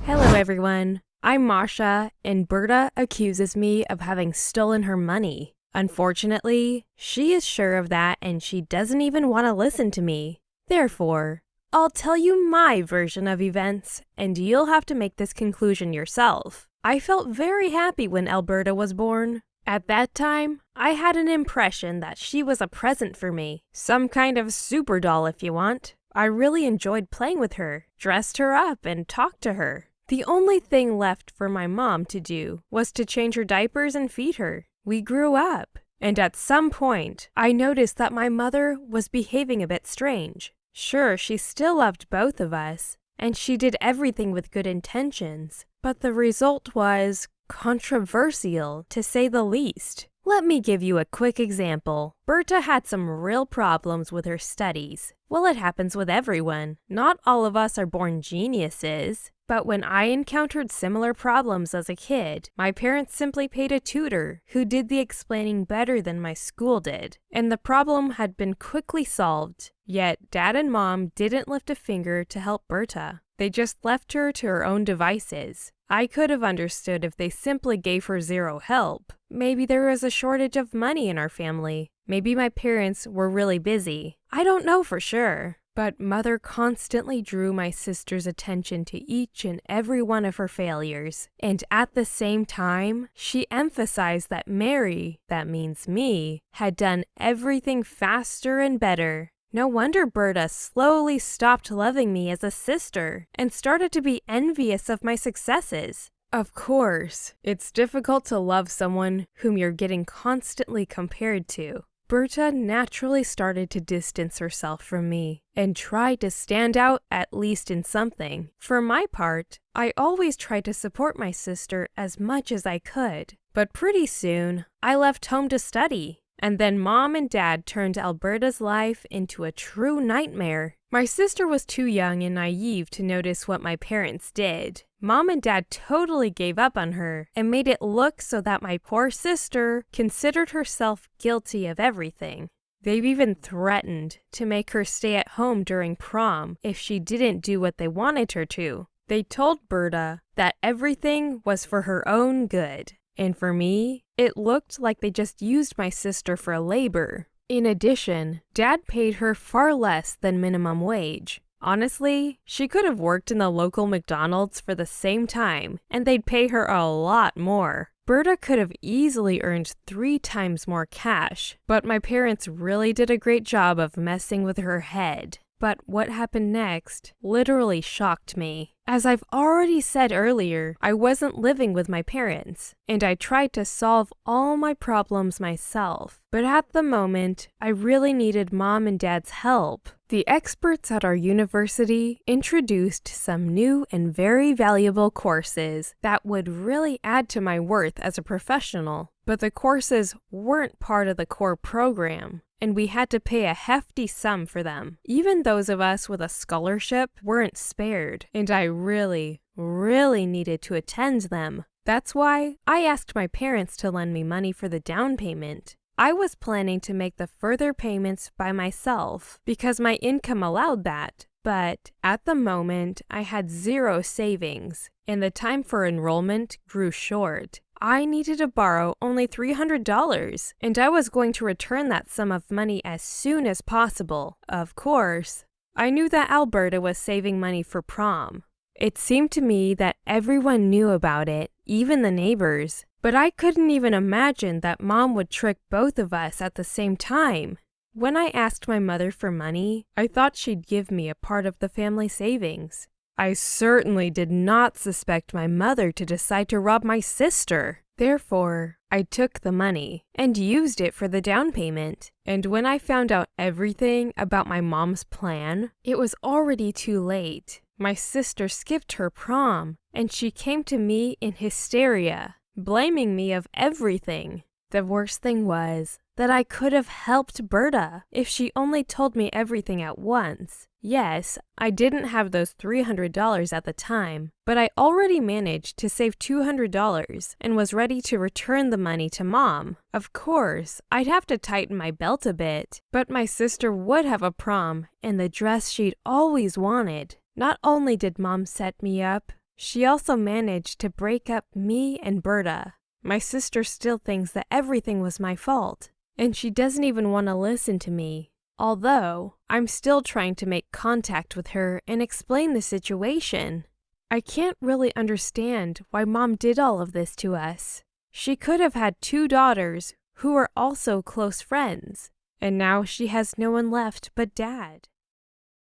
Hello everyone, I'm Masha, and Berta accuses me of having stolen her money. Unfortunately, she is sure of that and she doesn't even want to listen to me. Therefore, I'll tell you my version of events, and you'll have to make this conclusion yourself. I felt very happy when Alberta was born. At that time, I had an impression that she was a present for me, some kind of super doll if you want. I really enjoyed playing with her, dressed her up, and talked to her. The only thing left for my mom to do was to change her diapers and feed her. We grew up, and at some point, I noticed that my mother was behaving a bit strange. Sure, she still loved both of us, and she did everything with good intentions, but the result was controversial, to say the least. Let me give you a quick example. Berta had some real problems with her studies. Well, it happens with everyone. Not all of us are born geniuses. But when I encountered similar problems as a kid, my parents simply paid a tutor who did the explaining better than my school did, and the problem had been quickly solved. Yet Dad and Mom didn't lift a finger to help Berta. They just left her to her own devices. I could have understood if they simply gave her zero help. Maybe there was a shortage of money in our family. Maybe my parents were really busy. I don't know for sure. But Mother constantly drew my sister's attention to each and every one of her failures. And at the same time, she emphasized that Mary, that means me, had done everything faster and better. No wonder Berta slowly stopped loving me as a sister and started to be envious of my successes. Of course, it's difficult to love someone whom you're getting constantly compared to. Berta naturally started to distance herself from me and tried to stand out at least in something. For my part, I always tried to support my sister as much as I could. But pretty soon, I left home to study. And then Mom and Dad turned Alberta's life into a true nightmare. My sister was too young and naive to notice what my parents did. Mom and Dad totally gave up on her and made it look so that my poor sister considered herself guilty of everything. They've even threatened to make her stay at home during prom if she didn't do what they wanted her to. They told Berta that everything was for her own good. And for me, it looked like they just used my sister for labor. In addition, Dad paid her far less than minimum wage. Honestly, she could have worked in the local McDonald's for the same time, and they'd pay her a lot more. Berta could have easily earned 3 times more cash, but my parents really did a great job of messing with her head. But what happened next literally shocked me. As I've already said earlier, I wasn't living with my parents, and I tried to solve all my problems myself. But at the moment, I really needed Mom and Dad's help. The experts at our university introduced some new and very valuable courses that would really add to my worth as a professional. But the courses weren't part of the core program, and we had to pay a hefty sum for them. Even those of us with a scholarship weren't spared, and I really needed to attend them. That's why I asked my parents to lend me money for the down payment. I was planning to make the further payments by myself because my income allowed that. But at the moment, I had 0 savings, and the time for enrollment grew short. I needed to borrow only $300, and I was going to return that sum of money as soon as possible. Of course, I knew that Alberta was saving money for prom. It seemed to me that everyone knew about it, even the neighbors. But I couldn't even imagine that Mom would trick both of us at the same time. When I asked my mother for money, I thought she'd give me a part of the family savings. I certainly did not suspect my mother to decide to rob my sister. Therefore, I took the money and used it for the down payment. And when I found out everything about my mom's plan, it was already too late. My sister skipped her prom, and she came to me in hysteria, blaming me of everything. The worst thing was that I could have helped Berta if she only told me everything at once. Yes, I didn't have those $300 at the time, but I already managed to save $200 and was ready to return the money to Mom. Of course, I'd have to tighten my belt a bit, but my sister would have a prom and the dress she'd always wanted. Not only did Mom set me up, she also managed to break up me and Berta. My sister still thinks that everything was my fault, and she doesn't even want to listen to me. Although, I'm still trying to make contact with her and explain the situation. I can't really understand why Mom did all of this to us. She could have had 2 daughters who are also close friends, and now she has no one left but Dad.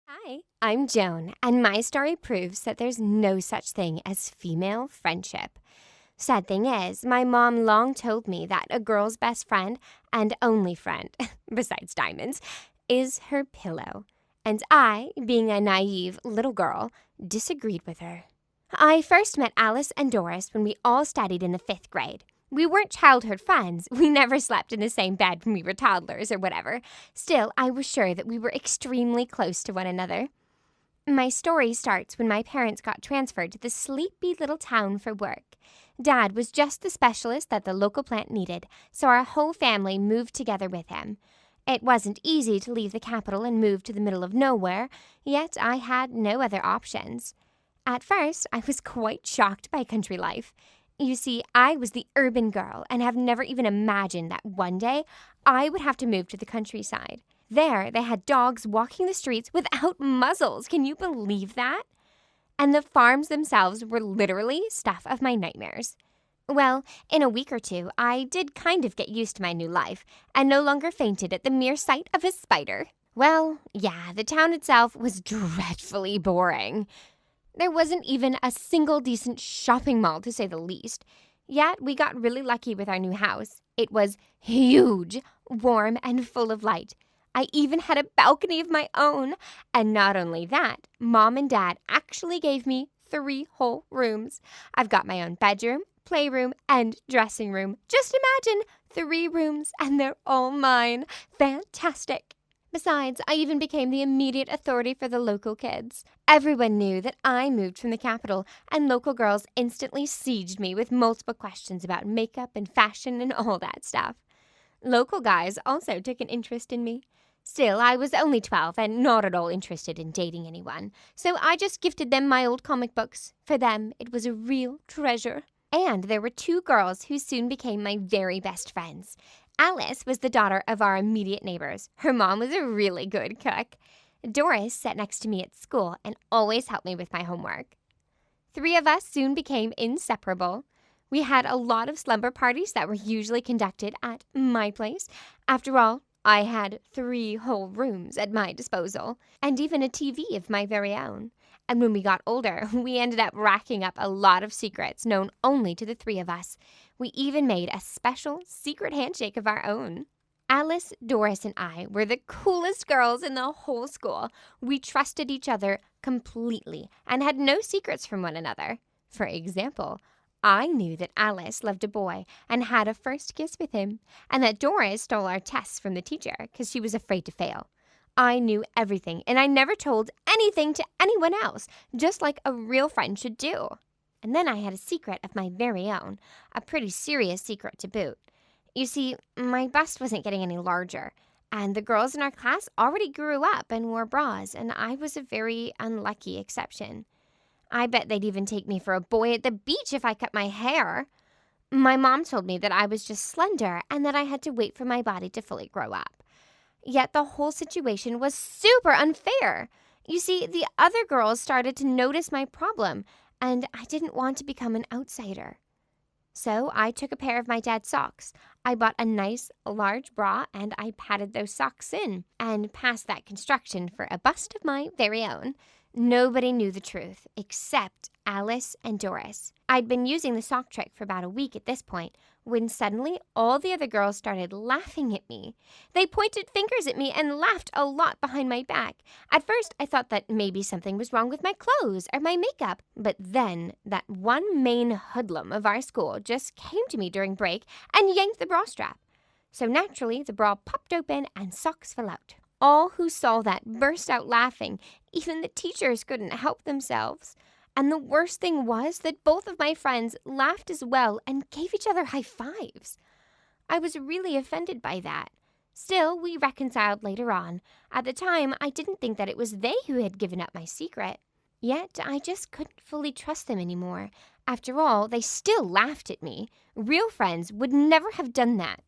Hi, I'm Joan, and my story proves that there's no such thing as female friendship. Sad thing is, my mom long told me that a girl's best friend and only friend, besides diamonds, is her pillow. And I, being a naive little girl, disagreed with her. I first met Alice and Doris when we all studied in the 5th grade. We weren't childhood friends. We never slept in the same bed when we were toddlers or whatever. Still, I was sure that we were extremely close to one another. My story starts when my parents got transferred to the sleepy little town for work. Dad was just the specialist that the local plant needed, so our whole family moved together with him. It wasn't easy to leave the capital and move to the middle of nowhere, yet I had no other options. At first, I was quite shocked by country life. You see, I was the urban girl and have never even imagined that one day I would have to move to the countryside. There, they had dogs walking the streets without muzzles. Can you believe that? And the farms themselves were literally stuff of my nightmares. Well, in a week or 2, I did kind of get used to my new life and no longer fainted at the mere sight of a spider. Well, yeah, the town itself was dreadfully boring. There wasn't even a single decent shopping mall, to say the least. Yet we got really lucky with our new house. It was huge, warm, and full of light. I even had a balcony of my own. And not only that, Mom and Dad actually gave me 3 whole rooms. I've got my own bedroom, playroom, and dressing room. Just imagine 3 rooms, and they're all mine. Fantastic. Besides, I even became the immediate authority for the local kids. Everyone knew that I moved from the capital, and local girls instantly sieged me with multiple questions about makeup and fashion and all that stuff. Local guys also took an interest in me. Still, I was only 12 and not at all interested in dating anyone, so I just gifted them my old comic books. For them, it was a real treasure. And there were 2 girls who soon became my very best friends. Alice was the daughter of our immediate neighbors. Her mom was a really good cook. Doris sat next to me at school and always helped me with my homework. 3 of us soon became inseparable. We had a lot of slumber parties that were usually conducted at my place. After all, I had 3 whole rooms at my disposal, and even a TV of my very own. And when we got older, we ended up racking up a lot of secrets known only to the 3 of us. We even made a special secret handshake of our own. Alice, Doris, and I were the coolest girls in the whole school. We trusted each other completely and had no secrets from one another. For example, I knew that Alice loved a boy and had a first kiss with him, and that Doris stole our tests from the teacher because she was afraid to fail. I knew everything, and I never told anything to anyone else, just like a real friend should do. And then I had a secret of my very own, a pretty serious secret to boot. You see, my bust wasn't getting any larger, and the girls in our class already grew up and wore bras, and I was a very unlucky exception. I bet they'd even take me for a boy at the beach if I cut my hair. My mom told me that I was just slender and that I had to wait for my body to fully grow up. Yet the whole situation was super unfair. You see, the other girls started to notice my problem, and I didn't want to become an outsider. So I took a pair of my dad's socks. I bought a nice, large bra, and I padded those socks in and passed that construction for a bust of my very own. Nobody knew the truth except Alice and Doris. I'd been using the sock trick for about a week at this point when suddenly all the other girls started laughing at me. They pointed fingers at me and laughed a lot behind my back. At first, I thought that maybe something was wrong with my clothes or my makeup. But then that one main hoodlum of our school just came to me during break and yanked the bra strap. So naturally, the bra popped open and socks fell out. All who saw that burst out laughing. Even the teachers couldn't help themselves. And the worst thing was that both of my friends laughed as well and gave each other high fives. I was really offended by that. Still, we reconciled later on. At the time, I didn't think that it was they who had given up my secret. Yet, I just couldn't fully trust them anymore. After all, they still laughed at me. Real friends would never have done that.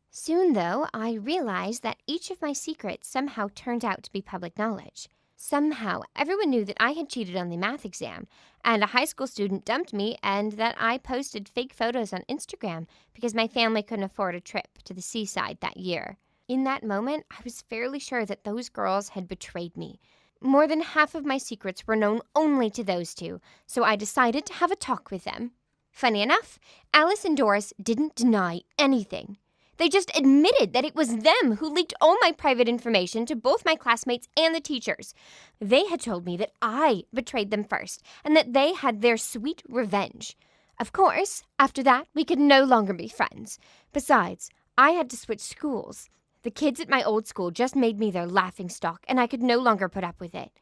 Soon, though, I realized that each of my secrets somehow turned out to be public knowledge. Somehow, everyone knew that I had cheated on the math exam, and a high school student dumped me, and that I posted fake photos on Instagram because my family couldn't afford a trip to the seaside that year. In that moment, I was fairly sure that those girls had betrayed me. More than half of my secrets were known only to those 2, so I decided to have a talk with them. Funny enough, Alice and Doris didn't deny anything. They just admitted that it was them who leaked all my private information to both my classmates and the teachers. They had told me that I betrayed them first and that they had their sweet revenge. Of course, after that, we could no longer be friends. Besides, I had to switch schools. The kids at my old school just made me their laughingstock, and I could no longer put up with it.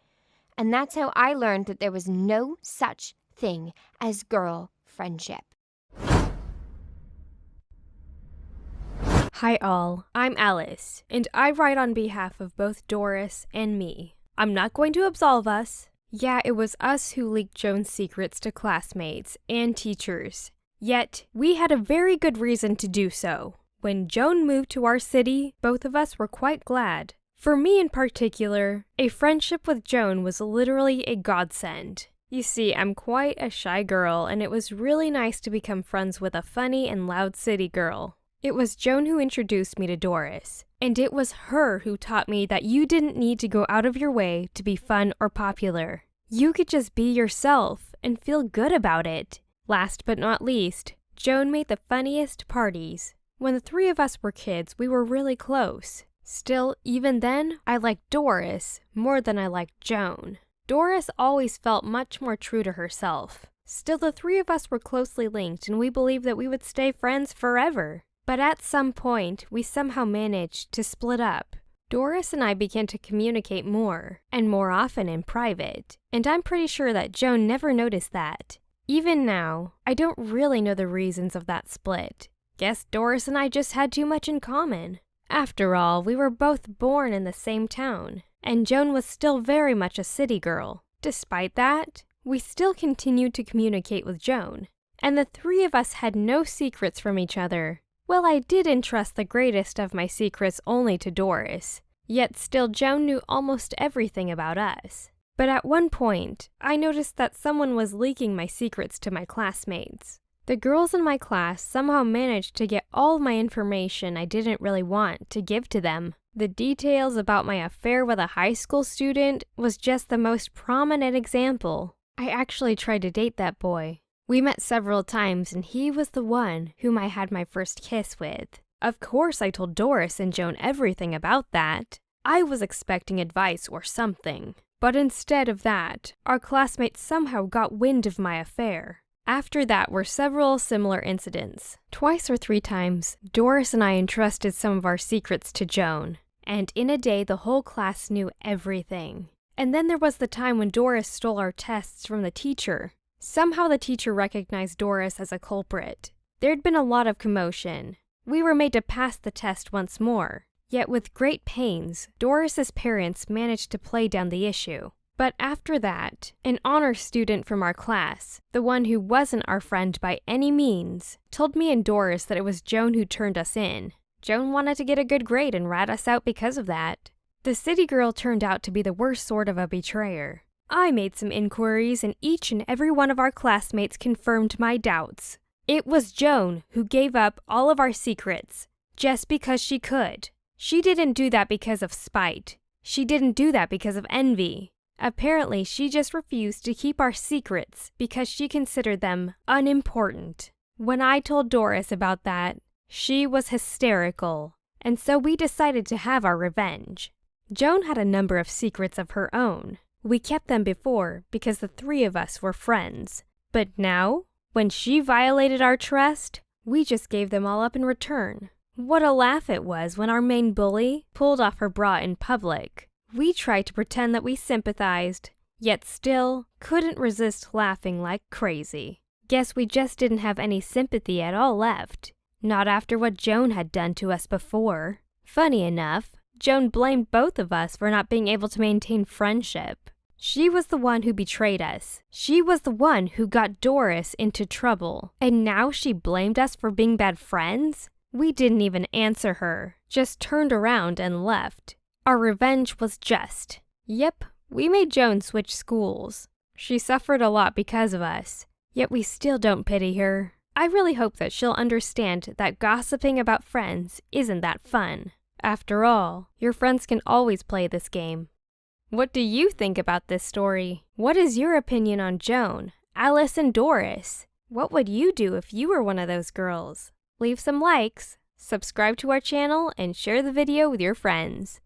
And that's how I learned that there was no such thing as girl friendship. Hi all, I'm Alice, and I write on behalf of both Doris and me. I'm not going to absolve us. Yeah, it was us who leaked Joan's secrets to classmates and teachers. Yet, we had a very good reason to do so. When Joan moved to our city, both of us were quite glad. For me in particular, a friendship with Joan was literally a godsend. You see, I'm quite a shy girl, and it was really nice to become friends with a funny and loud city girl. It was Joan who introduced me to Doris, and it was her who taught me that you didn't need to go out of your way to be fun or popular. You could just be yourself and feel good about it. Last but not least, Joan made the funniest parties. When the 3 of us were kids, we were really close. Still, even then, I liked Doris more than I liked Joan. Doris always felt much more true to herself. Still, the 3 of us were closely linked, and we believed that we would stay friends forever. But at some point, we somehow managed to split up. Doris and I began to communicate more, and more often in private, and I'm pretty sure that Joan never noticed that. Even now, I don't really know the reasons of that split. Guess Doris and I just had too much in common. After all, we were both born in the same town, and Joan was still very much a city girl. Despite that, we still continued to communicate with Joan, and the three of us had no secrets from each other. Well, I did entrust the greatest of my secrets only to Doris, yet still Joan knew almost everything about us. But at one point, I noticed that someone was leaking my secrets to my classmates. The girls in my class somehow managed to get all my information I didn't really want to give to them. The details about my affair with a high school student was just the most prominent example. I actually tried to date that boy. We met several times and he was the one whom I had my first kiss with. Of course I told Doris and Joan everything about that. I was expecting advice or something. But instead of that, our classmates somehow got wind of my affair. After that were several similar incidents. Twice or three times, Doris and I entrusted some of our secrets to Joan, and in a day the whole class knew everything. And then there was the time when Doris stole our tests from the teacher. Somehow the teacher recognized Doris as a culprit. There'd been a lot of commotion. We were made to pass the test once more. Yet with great pains, Doris's parents managed to play down the issue. But after that, an honor student from our class, the one who wasn't our friend by any means, told me and Doris that it was Joan who turned us in. Joan wanted to get a good grade and rat us out because of that. The city girl turned out to be the worst sort of a betrayer. I made some inquiries and each and every one of our classmates confirmed my doubts. It was Joan who gave up all of our secrets, just because she could. She didn't do that because of spite. She didn't do that because of envy. Apparently, she just refused to keep our secrets because she considered them unimportant. When I told Doris about that, she was hysterical, and so we decided to have our revenge. Joan had a number of secrets of her own. We kept them before because the three of us were friends. But now, when she violated our trust, we just gave them all up in return. What a laugh it was when our main bully pulled off her bra in public. We tried to pretend that we sympathized, yet still couldn't resist laughing like crazy. Guess we just didn't have any sympathy at all left. Not after what Joan had done to us before. Funny enough, Joan blamed both of us for not being able to maintain friendship. She was the one who betrayed us. She was the one who got Doris into trouble. And now she blamed us for being bad friends? We didn't even answer her, just turned around and left. Our revenge was just. Yep, we made Joan switch schools. She suffered a lot because of us, yet we still don't pity her. I really hope that she'll understand that gossiping about friends isn't that fun. After all, your friends can always play this game. What do you think about this story? What is your opinion on Joan, Alice, and Doris? What would you do if you were one of those girls? Leave some likes, subscribe to our channel, and share the video with your friends.